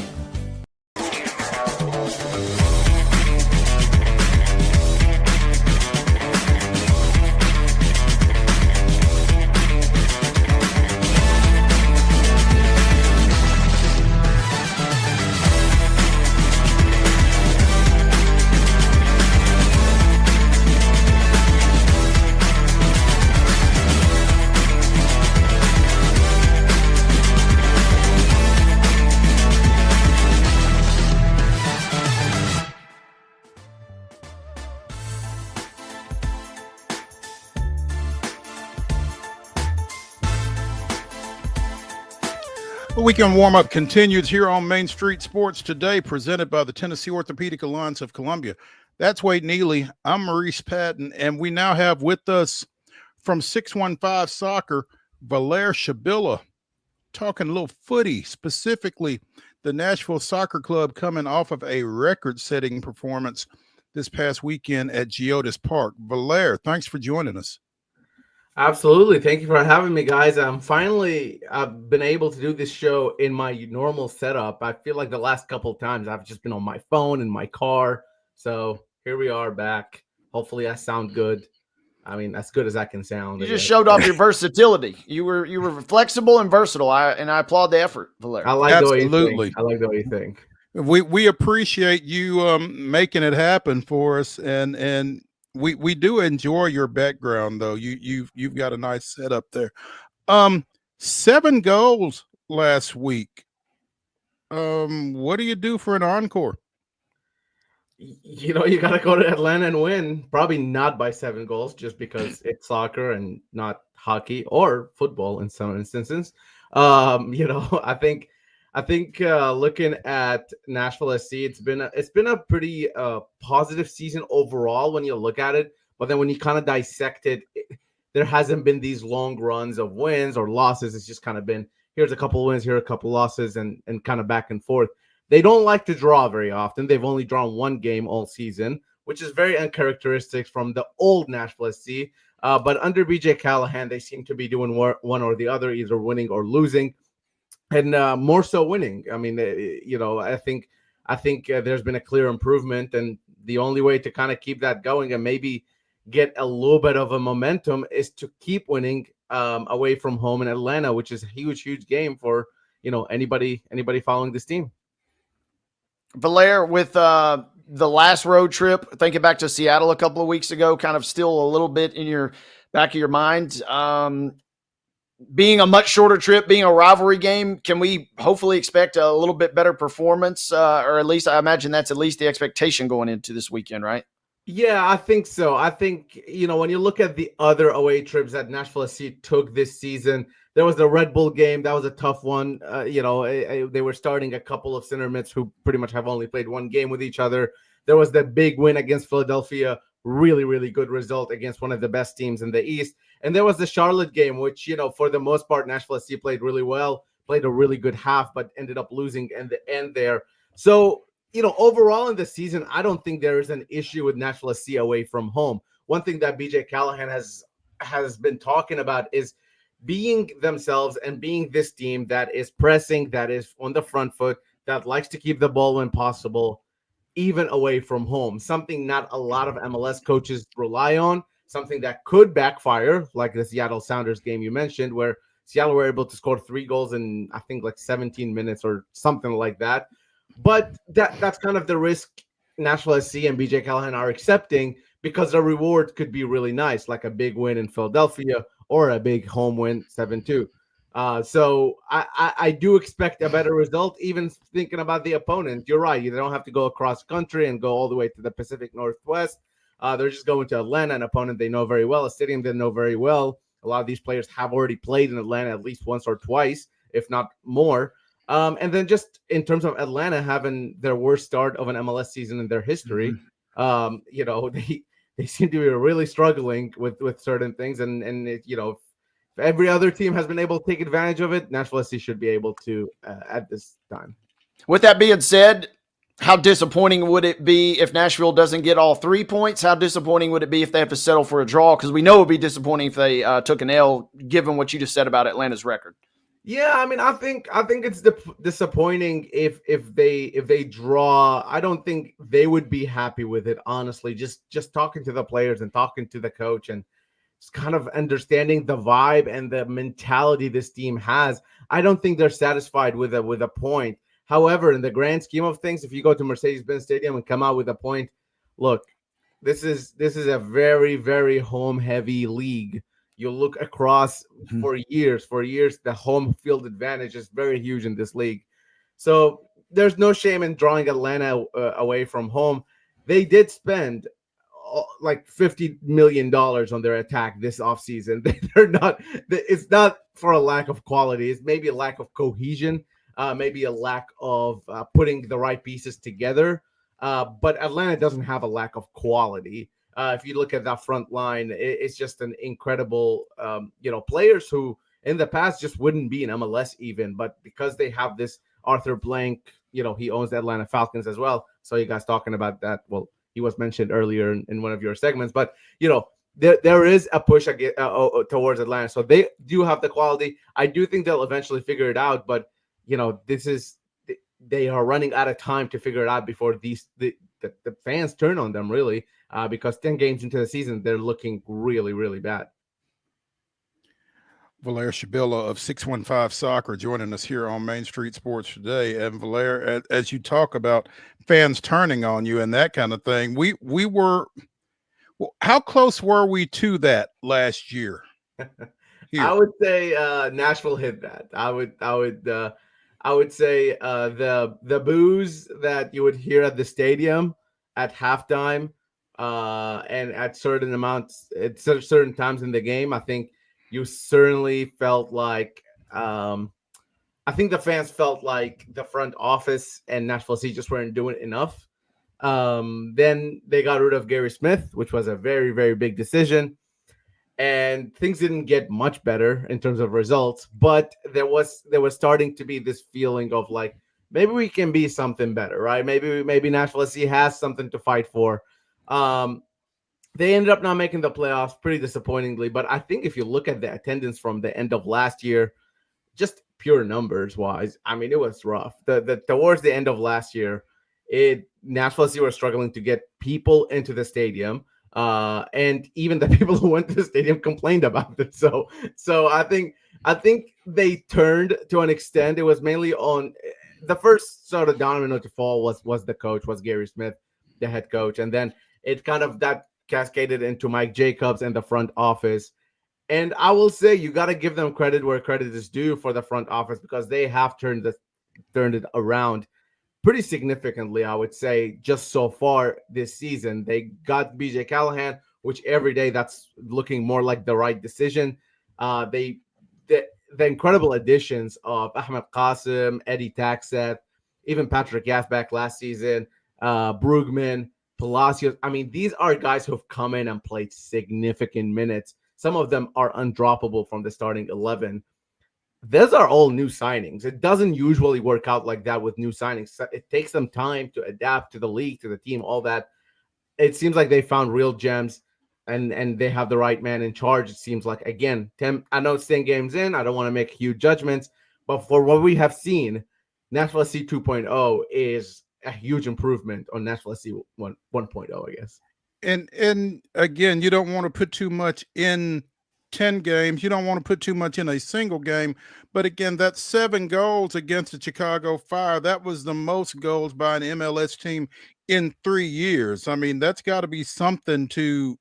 The weekend warm-up continues here on Main Street Sports Today, presented by the Tennessee Orthopedic Alliance of Columbia. That's Wade Neely. I'm Maurice Patton, and we now have with us from 615 Soccer, VALAIR SHABILLA, talking a little footy, specifically the Nashville Soccer Club coming off of a record-setting performance this past weekend at Geodis Park. Valair, thanks for joining us. Absolutely. Thank you for having me, guys. I've been able to do this show in my normal setup. I feel like the last couple of times I've just been on my phone in my car. So here we are back. Hopefully I sound good. I mean, as good as I can sound. You just showed off your versatility. You were flexible and versatile. I applaud the effort, Valair. I like the way you think. I like the way you think. We appreciate you making it happen for us, and we do enjoy your background, though. You've got a nice setup there. 7 goals last week. What do you do for an encore? You know, you got to go to Atlanta and win. Probably not by 7 goals, just because it's soccer and not hockey or football in some instances. You know, I think looking at Nashville SC, it's been a pretty positive season overall when you look at it. But then when you kind of dissect it, there hasn't been these long runs of wins or losses. It's just kind of been, here's a couple wins, here are a couple losses, and kind of back and forth. They don't like to draw very often. They've only drawn 1 game all season, which is very uncharacteristic from the old Nashville SC. But under BJ Callahan, they seem to be doing one or the other, either winning or losing, and more so winning. I mean, you know, I think there's been a clear improvement, and the only way to kind of keep that going and maybe get a little bit of a momentum is to keep winning away from home in Atlanta, which is a huge game for, you know, anybody following this team. Valair, with the last road trip, thinking back to Seattle a couple of weeks ago, kind of still a little bit in your back of your mind. Being a much shorter trip, being a rivalry game, can we hopefully expect a little bit better performance? Or at least I imagine that's at least the expectation going into this weekend, right? Yeah, I think so. I think, you know, when you look at the other away trips that Nashville SC took this season, there was the Red Bull game. That was a tough one. You know, they were starting a couple of center mids who pretty much have only played 1 game with each other. There was the big win against Philadelphia. Really good result against one of the best teams in the East. And there was the Charlotte game, which, you know, for the most part, Nashville SC played really well, played a really good half, but ended up losing in the end there. So, you know, overall in the season, I don't think there is an issue with Nashville SC away from home. One thing that BJ Callahan has been talking about is being themselves and being this team that is pressing, that is on the front foot, that likes to keep the ball when possible, even away from home. Something not a lot of MLS coaches rely on, something that could backfire, like the Seattle Sounders game you mentioned, where Seattle were able to score 3 goals in, I think, like 17 minutes or something like that. But that's kind of the risk Nashville SC and BJ Callahan are accepting, because the reward could be really nice, like a big win in Philadelphia or a big home win 7-2. So I do expect a better result, even thinking about the opponent. You're right. You don't have to go across country and go all the way to the Pacific Northwest. They're just going to Atlanta, an opponent they know very well, a stadium they know very well. A lot of these players have already played in Atlanta at least once or twice, if not more. And then just in terms of Atlanta having their worst start of an MLS season in their history, you know, they seem to be really struggling with certain things. And it, you know, if every other team has been able to take advantage of it, Nashville SC should be able to at this time. With that being said, how disappointing would it be if Nashville doesn't get all 3 points? How disappointing would it be if they have to settle for a draw? Because we know it would be disappointing if they took an L, given what you just said about Atlanta's record. Yeah, I mean, I think it's disappointing if they draw. I don't think they would be happy with it, honestly. Just talking to the players and talking to the coach and just kind of understanding the vibe and the mentality this team has, I don't think they're satisfied with a point. However, in the grand scheme of things, if you go to Mercedes-Benz Stadium and come out with a point, look, this is a very, very home-heavy league. You look across for years, the home field advantage is very huge in this league. So there's no shame in drawing Atlanta away from home. They did spend like $50 million on their attack this offseason. It's not for a lack of quality. It's maybe a lack of cohesion, maybe a lack of putting the right pieces together. But Atlanta doesn't have a lack of quality. If you look at that front line, it's just an incredible, players who in the past just wouldn't be in MLS even. But because they have this Arthur Blank, he owns the Atlanta Falcons as well. So you guys talking about that. Well, he was mentioned earlier in one of your segments, but there is a push towards Atlanta. So they do have the quality. I do think they'll eventually figure it out, but they are running out of time to figure it out before the fans turn on them, really, because 10 games into the season, they're looking really, really bad. Valair Shabilla of 615 Soccer joining us here on Main Street Sports today. And Valair, as you talk about fans turning on you and that kind of thing, we were, how close were we to that last year? I would say Nashville hit that. I would say the boos that you would hear at the stadium at halftime and at certain amounts at certain times in the game, I think you certainly felt like I think the fans felt like the front office and Nashville SC just weren't doing enough. Then they got rid of Gary Smith, which was a very, very big decision. And things didn't get much better in terms of results, but there was starting to be this feeling of like, maybe we can be something better, right? Maybe Nashville SC has something to fight for. They ended up not making the playoffs pretty disappointingly, but I think if you look at the attendance from the end of last year, just pure numbers wise, I mean, it was rough. Towards the end of last year, Nashville SC were struggling to get people into the stadium. And even the people who went to the stadium complained about it. So I think they turned to an extent. It was mainly on the first sort of domino to fall was the coach, was Gary Smith, the head coach. And then it kind of that cascaded into Mike Jacobs and the front office. And I will say you got to give them credit where credit is due for the front office, because they have turned it around pretty significantly, I would say, just so far this season. They got BJ Callahan, which every day that's looking more like the right decision. The incredible additions of Ahmed Qasim, Eddie Taxeth, even Patrick Yazbek last season, Brugman, Palacios. I mean, these are guys who have come in and played significant minutes. Some of them are undroppable from the starting 11. Those are all new signings. It doesn't usually work out like that with new signings. It takes them time to adapt to the league, to the team, all that. It seems like they found real gems, and they have the right man in charge. It seems like, again, I know it's 10 games in. I don't want to make huge judgments, but for what we have seen, Nashville SC 2.0 is a huge improvement on Nashville SC 1.0, I guess. And again, you don't want to put too much in 10 games. You don't want to put too much in a single game. But again, that 7 goals against the Chicago Fire, that was the most goals by an MLS team in 3 years. I mean, that's got to be something to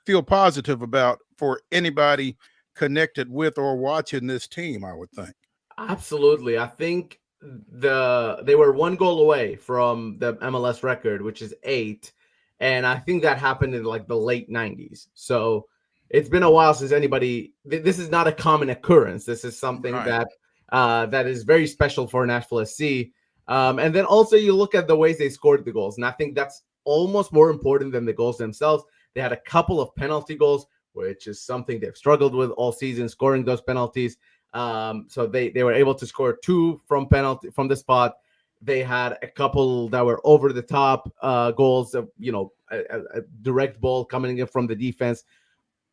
feel positive about for anybody connected with or watching this team, I would think. Absolutely. I think they were 1 goal away from the MLS record, which is 8. And I think that happened in like the late 90s. So it's been a while since anybody. This is not a common occurrence. This is something that is very special for Nashville SC. And then also you look at the ways they scored the goals, and I think that's almost more important than the goals themselves. They had a couple of penalty goals, which is something they've struggled with all season, scoring those penalties. So they were able to score 2 from the spot. They had a couple that were over the top goals of, a direct ball coming in from the defense,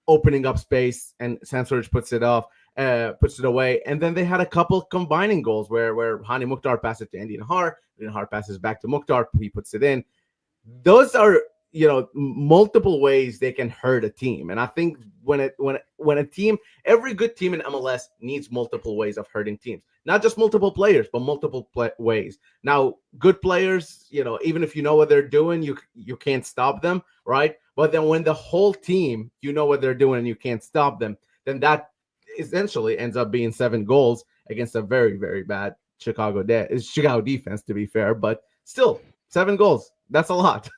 opening up space, and Sansorich puts it away. And then they had a couple combining goals where Hani Mukhtar passed it to Indian Har passes back to Mukhtar, he puts it in. Those are, multiple ways they can hurt a team. And I think when a team, every good team in MLS needs multiple ways of hurting teams, not just multiple players, but multiple ways. Now, good players, even if you know what they're doing, you can't stop them, right? But then when the whole team, you know what they're doing and you can't stop them, then that essentially ends up being 7 goals against a very, very bad Chicago defense, to be fair, but still 7 goals. That's a lot.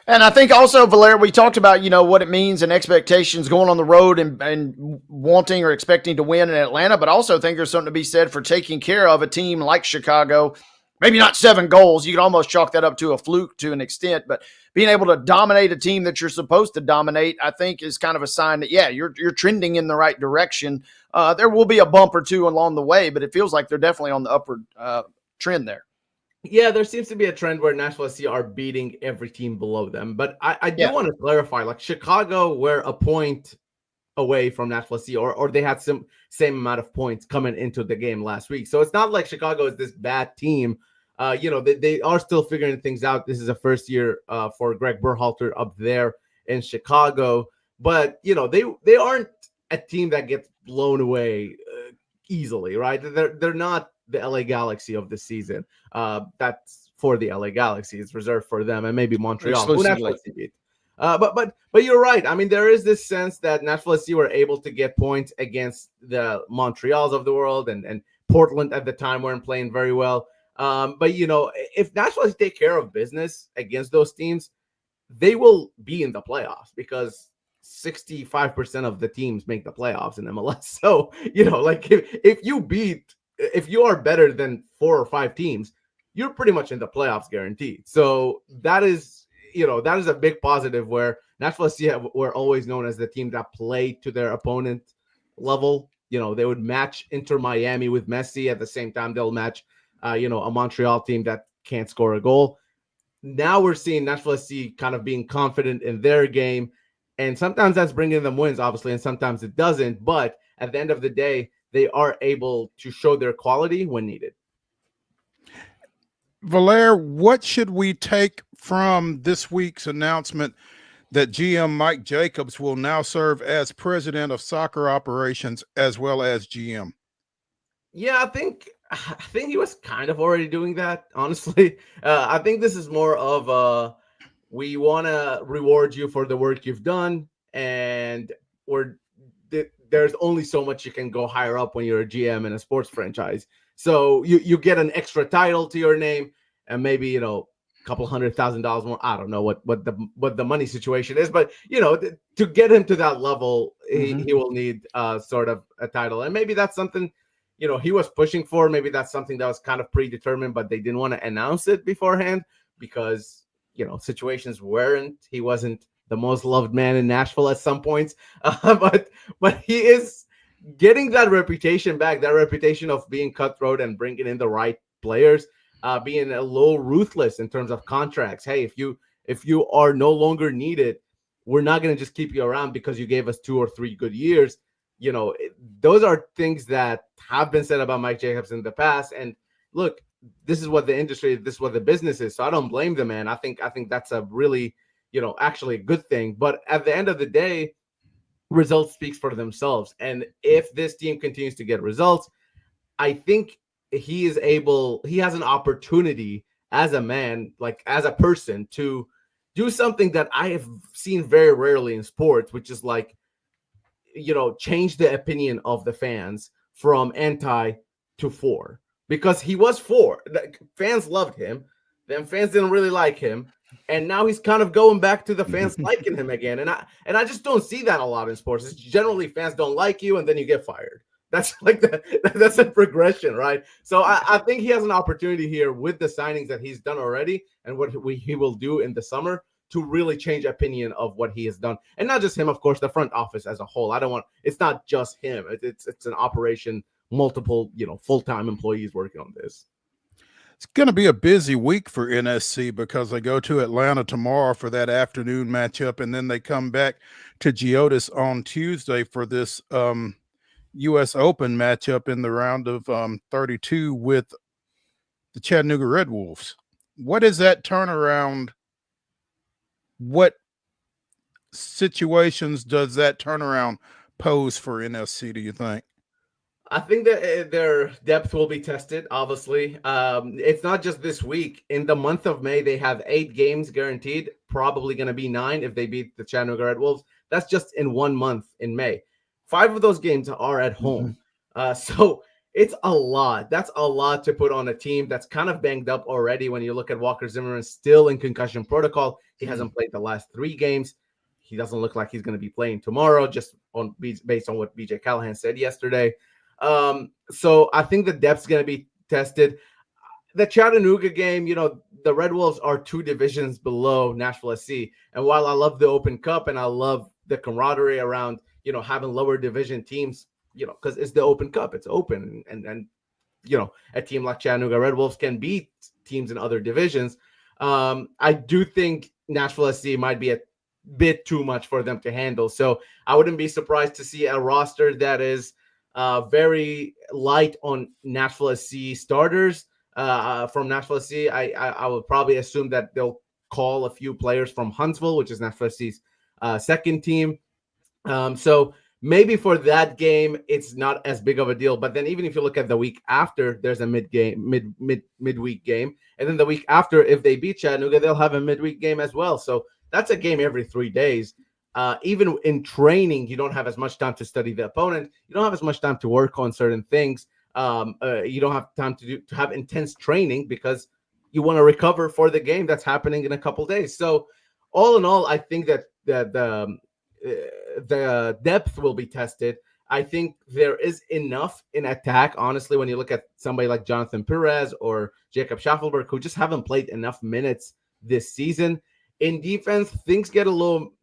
And I think also, Valair, we talked about, what it means and expectations going on the road and wanting or expecting to win in Atlanta, but I also think there's something to be said for taking care of a team like Chicago. Maybe not 7 goals. You could almost chalk that up to a fluke to an extent, but being able to dominate a team that you're supposed to dominate, I think is kind of a sign that, yeah, you're trending in the right direction. There will be a bump or two along the way, but it feels like they're definitely on the upward trend there. Yeah, there seems to be a trend where Nashville SC are beating every team below them. But I do want to clarify, like Chicago were a point away from Nashville SC, or they had some same amount of points coming into the game last week. So it's not like Chicago is this bad team. They are still figuring things out. This is a first year for Greg Berhalter up there in Chicago. But, they aren't a team that gets blown away easily, right? They're not the LA Galaxy of the season. That's for the LA Galaxy. It's reserved for them and maybe Montreal. But you're right. I mean, there is this sense that Nashville SC were able to get points against the Montreals of the world, and Portland at the time weren't playing very well. But if Nashville SC take care of business against those teams, they will be in the playoffs because 65% of the teams make the playoffs in MLS. So, if you are better than 4 or 5 teams, you're pretty much in the playoffs guaranteed. So that is a big positive, where Nashville SC were always known as the team that played to their opponent level. They would match Inter Miami with Messi. At the same time, they'll match, a Montreal team that can't score a goal. Now we're seeing Nashville SC kind of being confident in their game. And sometimes that's bringing them wins, obviously, and sometimes it doesn't. But at the end of the day, they are able to show their quality when needed. Valair, what should we take from this week's announcement that GM Mike Jacobs will now serve as president of soccer operations as well as GM? Yeah, I think he was kind of already doing that, honestly. I think this is more of we want to reward you for the work you've done, and there's only so much you can go higher up when you're a GM in a sports franchise. So you get an extra title to your name, and maybe a couple $100,000 more. I don't know what the money situation is, but to get him to that level, he will need sort of a title, and maybe that's something he was pushing for. Maybe that's something that was kind of predetermined, but they didn't want to announce it beforehand because situations weren't. He wasn't the most loved man in Nashville at some points, but he is getting that reputation back, that reputation of being cutthroat and bringing in the right players, being a little ruthless in terms of contracts. Hey, if you are no longer needed, we're not going to just keep you around because you gave us 2 or 3 good years. Those are things that have been said about Mike Jacobs in the past. And look, this is what the industry, this is what the business is. So I don't blame the man. I think that's a really, actually a good thing. But at the end of the day, results speaks for themselves. And if this team continues to get results, I think he has an opportunity as a man, like as a person, to do something that I have seen very rarely in sports, which is like, change the opinion of the fans from anti to for. Because he was for. Fans loved him. Then fans didn't really like him. And now he's kind of going back to the fans liking him again. And I just don't see that a lot in sports. It's generally fans don't like you and then you get fired. That's like that's a progression, right? So I think he has an opportunity here with the signings that he's done already and what he will do in the summer to really change opinion of what he has done. And not just him, of course, the front office as a whole. It's not just him. It's an operation, multiple, full-time employees working on this. It's going to be a busy week for NSC because they go to Atlanta tomorrow for that afternoon matchup, and then they come back to Geodis on Tuesday for this U.S. Open matchup in the round of 32 with the Chattanooga Red Wolves. What is that turnaround? What situations does that turnaround pose for NSC, do you think? I think that their depth will be tested, obviously. It's not just this week. In the month of May, they have 8 games guaranteed, probably going to be 9 if they beat the Chattanooga Red Wolves. That's just in 1 month in May. 5 of those games are at home. So it's a lot. That's a lot to put on a team that's kind of banged up already. When you look at Walker Zimmerman, still in concussion protocol. He hasn't played the last 3 games. He doesn't look like he's going to be playing tomorrow, just based on what BJ Callahan said yesterday. So I think the depth's going to be tested. the Chattanooga game, the Red Wolves are 2 divisions below Nashville SC. And while I love the Open Cup and I love the camaraderie around, having lower division teams, because it's the Open Cup, it's open. And a team like Chattanooga Red Wolves can beat teams in other divisions. I do think Nashville SC might be a bit too much for them to handle. So I wouldn't be surprised to see a roster that is very light on Nashville SC starters. From Nashville SC, I would probably assume that they'll call a few players from Huntsville, which is Nashville SC's second team. So maybe for that game, it's not as big of a deal. But then even if you look at the week after, there's a midweek game. And then the week after, if they beat Chattanooga, they'll have a midweek game as well. So that's a game every 3 days. Even in training, you don't have as much time to study the opponent. You don't have as much time to work on certain things. You don't have time to have intense training because you want to recover for the game that's happening in a couple days. So all in all, I think that the depth will be tested. I think there is enough in attack, honestly, when you look at somebody like Jonathan Perez or Jacob Schaffelberg, who just haven't played enough minutes this season. In defense, things get a little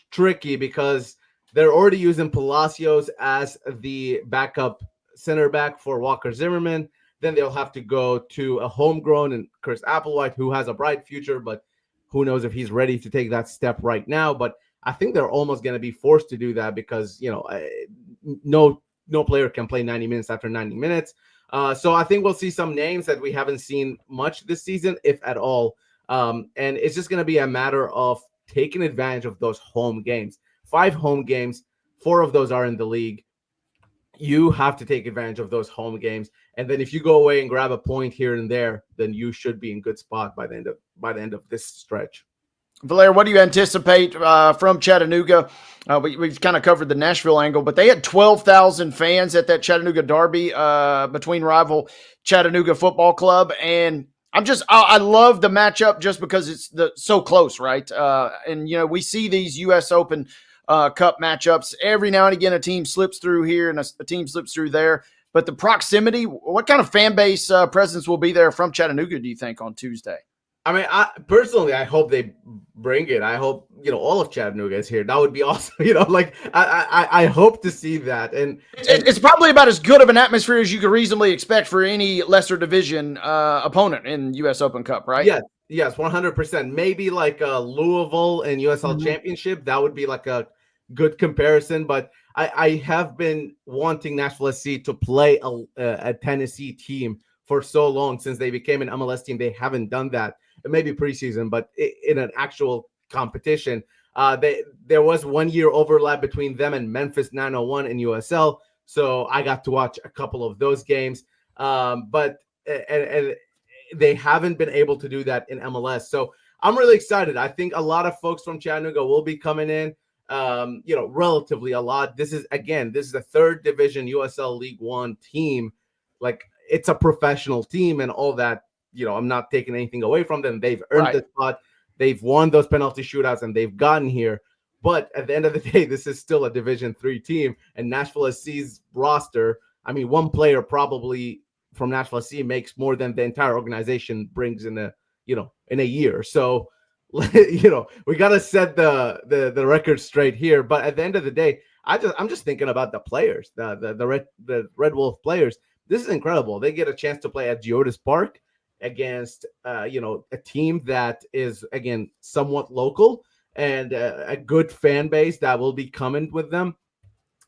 tricky because they're already using Palacios as the backup center back for Walker Zimmerman. Then they'll have to go to a homegrown and Chris Applewhite, who has a bright future, but who knows if he's ready to take that step right now. But I think they're almost going to be forced to do that because, no player can play 90 minutes after 90 minutes. So I think we'll see some names that we haven't seen much this season, if at all. And it's just going to be a matter of taking advantage of those home games. 5 home games, 4 of those are in the league. You have to take advantage of those home games. And then if you go away and grab a point here and there, then you should be in good spot by the end of this stretch. Valair, what do you anticipate from Chattanooga? We've kind of covered the Nashville angle, but they had 12,000 fans at that Chattanooga derby between rival Chattanooga Football Club. And I love the matchup just because it's so close, right? And we see these U.S. Open Cup matchups every now and again. A team slips through here and a team slips through there. But the proximity, what kind of fan base presence will be there from Chattanooga, do you think, on Tuesday? I mean, I hope they bring it. I hope, all of Chattanooga is here. That would be awesome. I hope to see that. And it's probably about as good of an atmosphere as you could reasonably expect for any lesser division opponent in U.S. Open Cup, right? Yes, 100%. Maybe like Louisville and USL Championship. That would be like a good comparison. But I have been wanting Nashville SC to play a Tennessee team for so long since they became an MLS team. They haven't done that. Maybe preseason, but in an actual competition. There was 1 year overlap between them and Memphis 901 in USL. So I got to watch a couple of those games. But they haven't been able to do that in MLS. So I'm really excited. I think a lot of folks from Chattanooga will be coming in, relatively a lot. This is the 3rd division USL League One team. Like, it's a professional team and all that. I'm not taking anything away from them. They've earned the spot. They've won those penalty shootouts and they've gotten here. But at the end of the day, this is still a Division III team. And Nashville SC's roster, I mean, one player probably from Nashville SC makes more than the entire organization brings in a year. So, we got to set the record straight here. But at the end of the day, I'm just thinking about the players, the Red Wolf players. This is incredible. They get a chance to play at Geodis Park against a team that is, again, somewhat local and a good fan base that will be coming with them.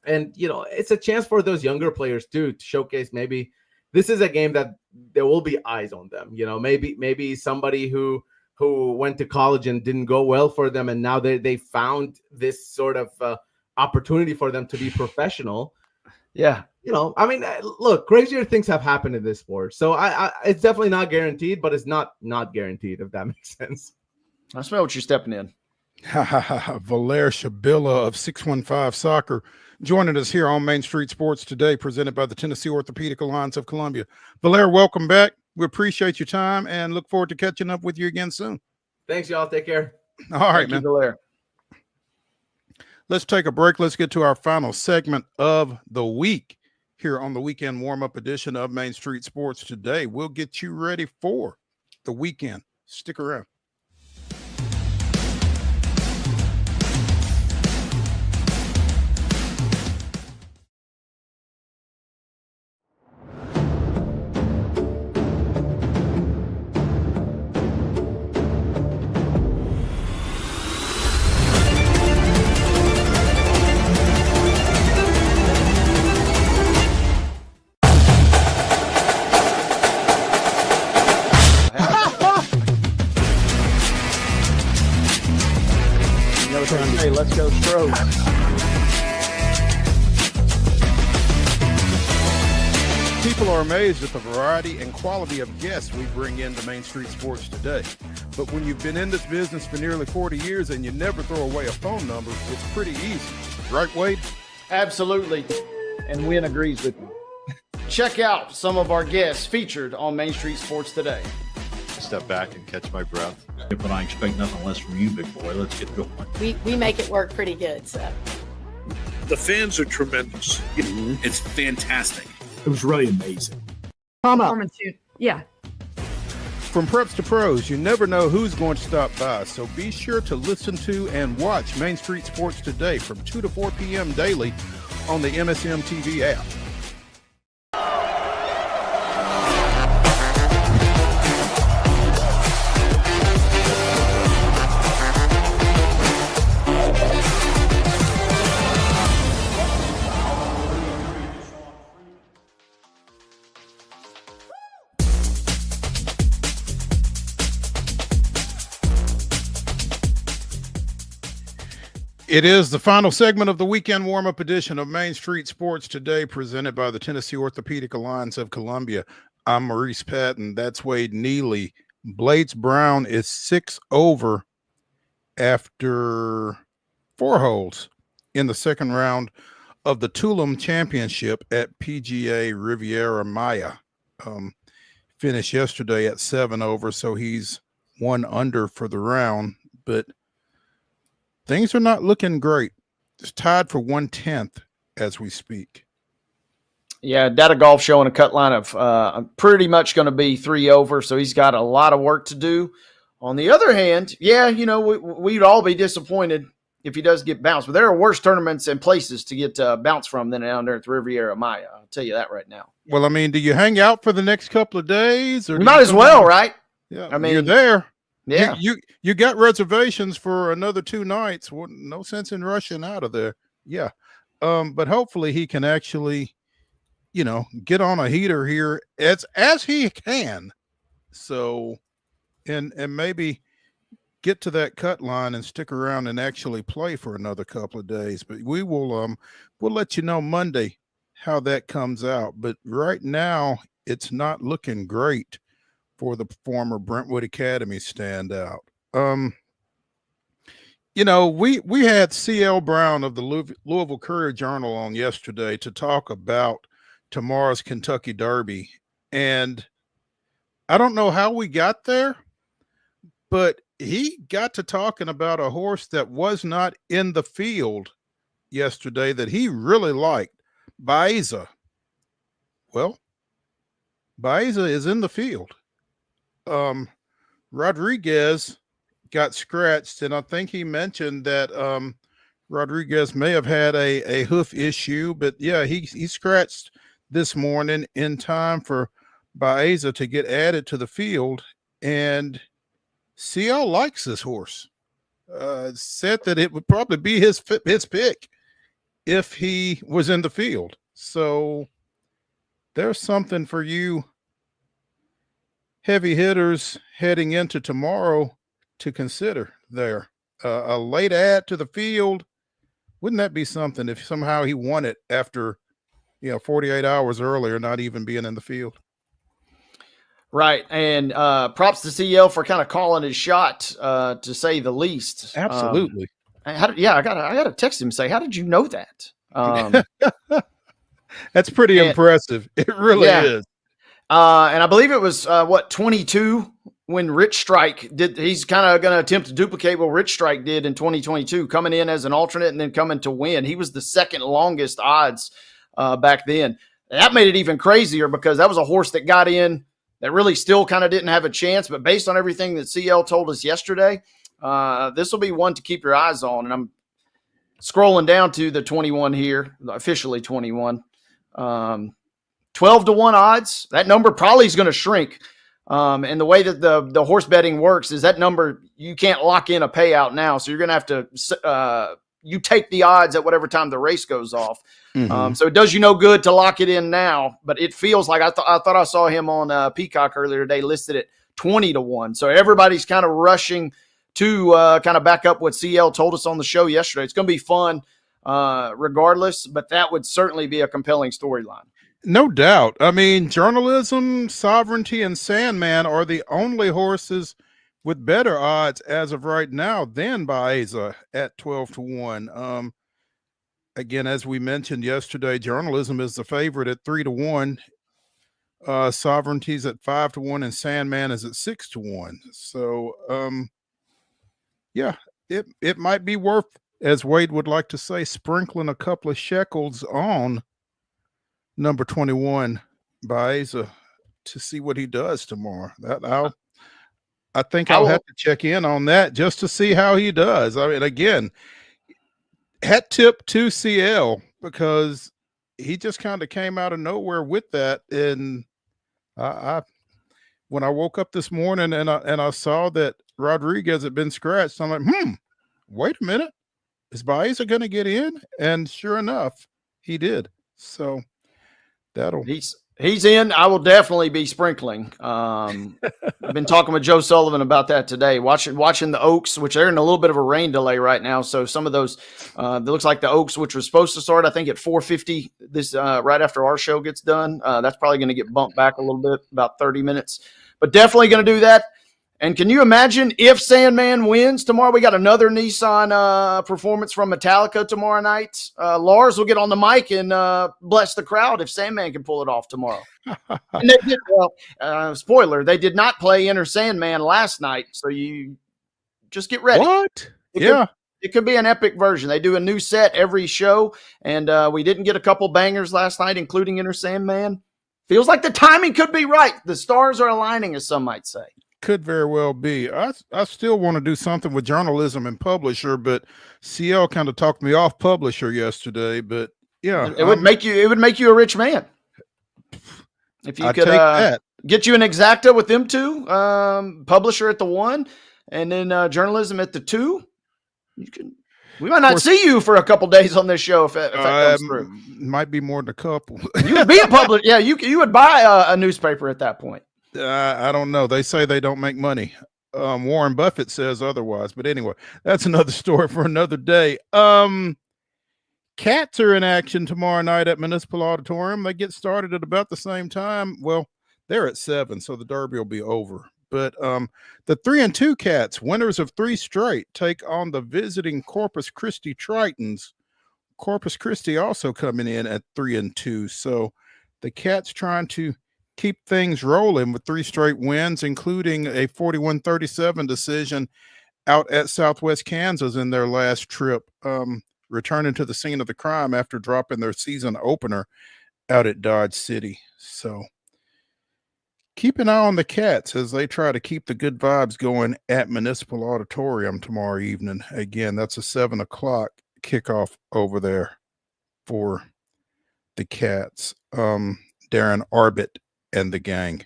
And it's a chance for those younger players too to showcase. Maybe this is a game that there will be eyes on them. Maybe somebody who went to college and didn't go well for them, and now they found this sort of opportunity for them to be professional. Yeah. I mean, look, crazier things have happened in this sport. So it's definitely not guaranteed, but it's not guaranteed, if that makes sense. I smell what you're stepping in. Valair SHABILLA of 615 Soccer joining us here on Main Street Sports today, presented by the Tennessee Orthopedic Alliance of Columbia. Valair, welcome back. We appreciate your time and look forward to catching up with you again soon. Thanks, y'all. Take care. All right, Thank you, man. Valair. Let's take a break. Let's get to our final segment of the week here on the weekend warm-up edition of Main Street Sports Today. We'll get you ready for the weekend. Stick around. Hey, let's go Stros. People are amazed at the variety and quality of guests we bring into Main Street Sports Today. But when you've been in this business for nearly 40 years and you never throw away a phone number, it's pretty easy. Right, Wade? Absolutely. And Wynn agrees with me. Check out some of our guests featured on Main Street Sports Today. Step back and catch my breath. But I expect nothing less from you, big boy. Let's get going. We make it work pretty good. So the fans are tremendous. It's fantastic. It was really amazing. performance shoot. Yeah. From preps to pros, you never know who's going to stop by, so be sure to listen to and watch Main Street Sports Today from 2 to 4 p.m. daily on the MSM TV app. It is the final segment of the weekend warm-up edition of Main Street Sports Today, presented by the Tennessee Orthopedic Alliance of Columbia. I'm Maurice Patton. That's Wade Neely. Blades Brown is 6 over after 4 holes in the second round of the Tulum Championship at PGA Riviera Maya. Finished yesterday at 7 over, so he's 1 under for the round, but things are not looking great. It's tied for 1/10 as we speak. Yeah, Data Golf showing a cut line of pretty much going to be 3 over, so he's got a lot of work to do. On the other hand, yeah, you know, we'd all be disappointed if he does get bounced, but there are worse tournaments and places to get bounced from than down there at the Riviera Maya. I'll tell you that right now. Well, I mean, do you hang out for the next couple of days? Or might as well, right? Yeah, I mean, you're there. Yeah, you got reservations for another 2 nights. Well, no sense in rushing out of there. Yeah, but hopefully he can actually, you know, get on a heater here as he can. So, and maybe get to that cut line and stick around and actually play for another couple of days. But we will we'll let you know Monday how that comes out. But right now it's not looking great for the former Brentwood Academy standout. You know, we had C.L. Brown of the Louisville Courier-Journal on yesterday to talk about tomorrow's Kentucky Derby. And I don't know how we got there, but he got to talking about a horse that was not in the field yesterday that he really liked, Baeza. Well, Baeza is in the field. Rodriguez got scratched, and I think he mentioned that Rodriguez may have had a hoof issue, but yeah, he scratched this morning in time for Baeza to get added to the field, and CL likes this horse. Said that it would probably be his pick if he was in the field. So there's something for you heavy hitters heading into tomorrow to consider there. A late add to the field, wouldn't that be something if somehow he won it after, 48 hours earlier, not even being in the field? Right. And props to CL for kind of calling his shot, to say the least. Absolutely. I gotta text him and say, how did you know that? That's pretty impressive. It really is. And I believe it was 22 when Rich Strike did. He's kind of going to attempt to duplicate what Rich Strike did in 2022, coming in as an alternate and then coming to win. He was the second longest odds back then. that made it even crazier because that was a horse that got in that really still kind of didn't have a chance. But based on everything that CL told us yesterday, this will be one to keep your eyes on. And I'm scrolling down to the 21 here, officially 21. 12-1 odds. That number probably is going to shrink. And the way that the horse betting works is that number, you can't lock in a payout now. So you're going to have to, you take the odds at whatever time the race goes off. So it does you no good to lock it in now, but it feels like I thought I saw him on Peacock earlier today listed at 20-1. So everybody's kind of rushing to kind of back up what CL told us on the show yesterday. It's going to be fun regardless, but that would certainly be a compelling storyline. No doubt. I mean, Journalism, Sovereignty, and Sandman are the only horses with better odds as of right now than Baeza at 12-1. Again, as we mentioned yesterday, Journalism is the favorite at 3-1. Sovereignty's at 5-1, and Sandman is at 6-1. So, yeah, it might be worth, as Wade would like to say, sprinkling a couple of shekels on number 21 Baeza to see what he does tomorrow. I think I'll have to check in on that just to see how he does. I mean, again, hat tip to CL because he just kind of came out of nowhere with that. And when I woke up this morning and I saw that Rodriguez had been scratched, I'm like, wait a minute, is Baeza going to get in? And sure enough, he did. So he's in. I will definitely be sprinkling. I've been talking with Joe Sullivan about that today. Watching the Oaks, which they're in a little bit of a rain delay right now. So some of those, it looks like the Oaks, which was supposed to start, I think at 4:50 this right after our show gets done. That's probably going to get bumped back a little bit, about 30 minutes. But definitely going to do that. And can you imagine if Sandman wins tomorrow? We got another Nissan performance from Metallica tomorrow night. Lars will get on the mic and bless the crowd if Sandman can pull it off tomorrow. And they did, spoiler, they did not play Enter Sandman last night, so you just get ready. What? It could be an epic version. They do a new set every show, and we didn't get a couple bangers last night, including Enter Sandman. Feels like the timing could be right. The stars are aligning, as some might say. Could very well be. I still want to do something with Journalism and Publisher, but CL kind of talked me off Publisher yesterday. But yeah, it would make you a rich man if you could get you an exacta with them two, Publisher at the 1, and then Journalism at the 2. We might not see you for a couple days on this show if that comes through. Might be more than a couple. You would be a publisher. Yeah, you would buy a newspaper at that point. I don't know. They say they don't make money. Warren Buffett says otherwise. But anyway, that's another story for another day. Cats are in action tomorrow night at Municipal Auditorium. They get started at about the same time. Well, they're at 7, so the Derby will be over. But the 3-2 Cats, winners of 3 straight, take on the visiting Corpus Christi Tritons. Corpus Christi also coming in at 3-2. So the Cats trying to keep things rolling with 3 straight wins, including a 41-37 decision out at Southwest Kansas in their last trip, returning to the scene of the crime after dropping their season opener out at Dodge City. So keep an eye on the Cats as they try to keep the good vibes going at Municipal Auditorium tomorrow evening. Again, that's a 7 o'clock kickoff over there for the Cats. Darren Arbit and the gang.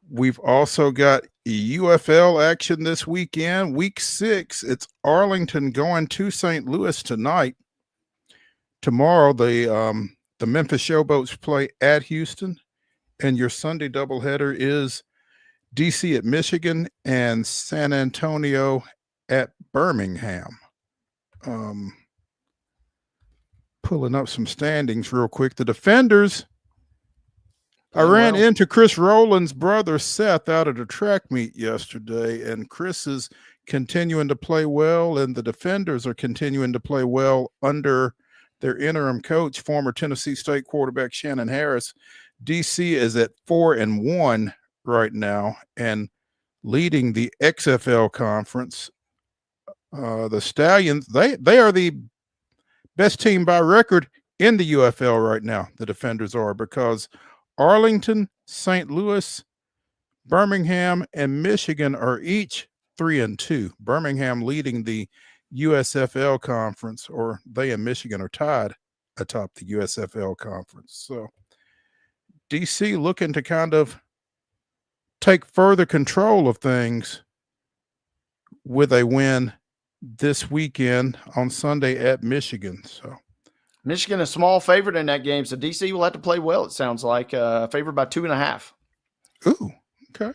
We've also got UFL action this weekend. Week 6, it's Arlington going to St. Louis tonight. Tomorrow, the Memphis Showboats play at Houston, and your Sunday doubleheader is DC at Michigan and San Antonio at Birmingham. Pulling up some standings real quick. The Defenders, I ran into Chris Rowland's brother, Seth, out at a track meet yesterday, and Chris is continuing to play well, and the Defenders are continuing to play well under their interim coach, former Tennessee State quarterback Shannon Harris. DC is at 4-1 right now and leading the XFL conference. The Stallions, they are the best team by record in the UFL right now, the defenders are, because Arlington, St. Louis, Birmingham, and Michigan are each 3-2. Birmingham leading the USFL conference, or they and Michigan are tied atop the USFL conference. So DC looking to kind of take further control of things with a win this weekend on Sunday at Michigan. So Michigan a small favorite in that game, so DC will have to play well. It sounds like favored by 2.5. Ooh, okay.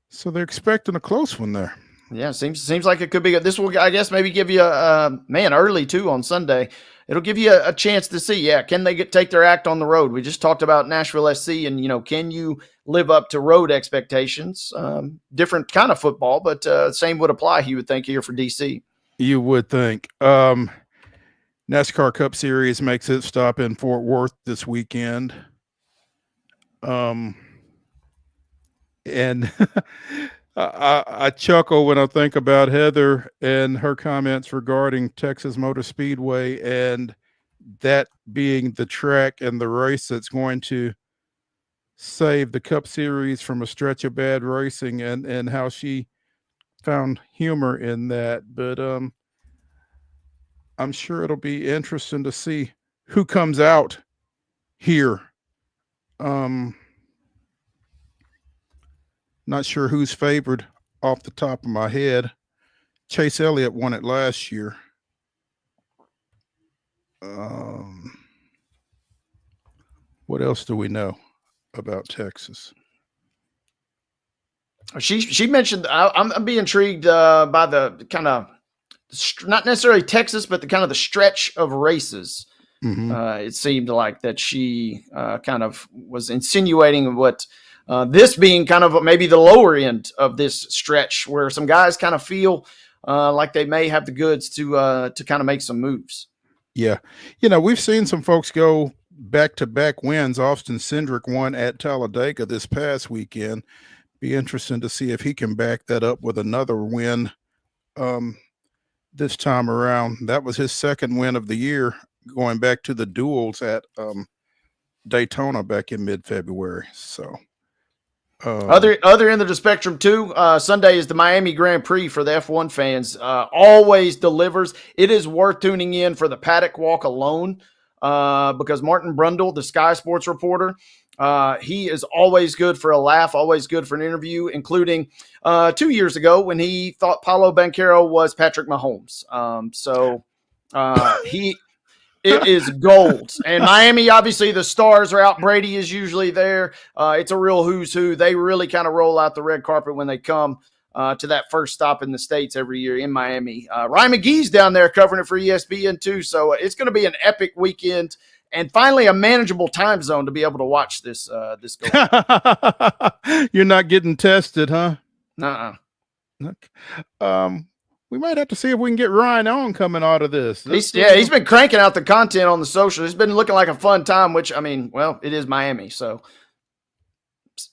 So they're expecting a close one there. Yeah, seems like it could be. This will, I guess, maybe give you a early too on Sunday. It'll give you a chance to see. Yeah, can they take their act on the road? We just talked about Nashville SC, and can you live up to road expectations? Different kind of football, but same would apply. You would think here for DC. You would think. NASCAR Cup Series makes its stop in Fort Worth this weekend. And I chuckle when I think about Heather and her comments regarding Texas Motor Speedway, and that being the track and the race that's going to save the Cup Series from a stretch of bad racing, and how she found humor in that. But I'm sure it'll be interesting to see who comes out here. Not sure who's favored off the top of my head. Chase Elliott won it last year. What else do we know about Texas? She mentioned, I'm being intrigued by the kind of, not necessarily Texas, but the kind of the stretch of races. It seemed like that she kind of was insinuating what this being kind of maybe the lower end of this stretch, where some guys kind of feel like they may have the goods to kind of make some moves. Yeah. We've seen some folks go back-to-back wins. Austin Cindric won at Talladega this past weekend. Be interesting to see if he can back that up with another win this time around. That was his second win of the year, going back to the duels at Daytona back in mid-February. So other end of the spectrum too, Sunday is the Miami Grand Prix for the F1 fans. Always delivers. It is worth tuning in for the paddock walk alone, because Martin Brundle, the Sky Sports reporter, he is always good for a laugh, always good for an interview, including 2 years ago when he thought Paulo Banchero was Patrick Mahomes. It is gold. And Miami, obviously, the stars are out. Brady is usually there. It's a real who's who. They really kind of roll out the red carpet when they come to that first stop in the States every year in Miami. Ryan McGee's down there covering it for ESPN, too. So it's going to be an epic weekend, and finally a manageable time zone to be able to watch this go. You're not getting tested, huh? Nuh-uh. Okay. We might have to see if we can get Ryan on coming out of this. He's been cranking out the content on the social. It's been looking like a fun time, which, it is Miami, so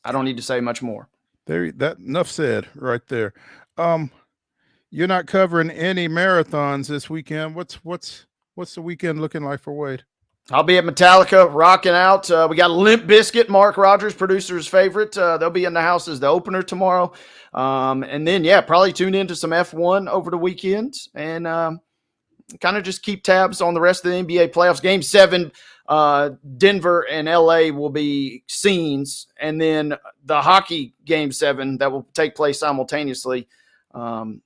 I don't need to say much more. That enough said right there. You're not covering any marathons this weekend. What's the weekend looking like for Wade? I'll be at Metallica rocking out. We got Limp Bizkit, Mark Rogers, producer's favorite. They'll be in the house as the opener tomorrow. And then, probably tune into some F1 over the weekend, and kind of just keep tabs on the rest of the NBA playoffs. Game 7, Denver and LA will be scenes, and then the hockey Game 7 that will take place simultaneously. I'm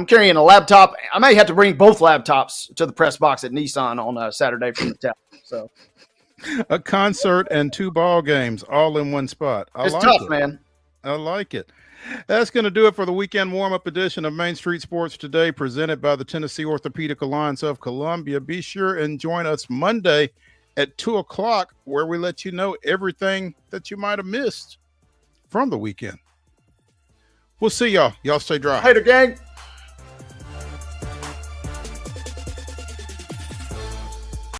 carrying a laptop. I may have to bring both laptops to the press box at Nissan on Saturday from the town. So, a concert and 2 ball games all in one spot. It's tough, man. I like it. That's going to do it for the weekend warm-up edition of Main Street Sports Today, presented by the Tennessee Orthopedic Alliance of Columbia. Be sure and join us Monday at 2 o'clock, where we let you know everything that you might have missed from the weekend. We'll see y'all. Y'all stay dry. Later, gang.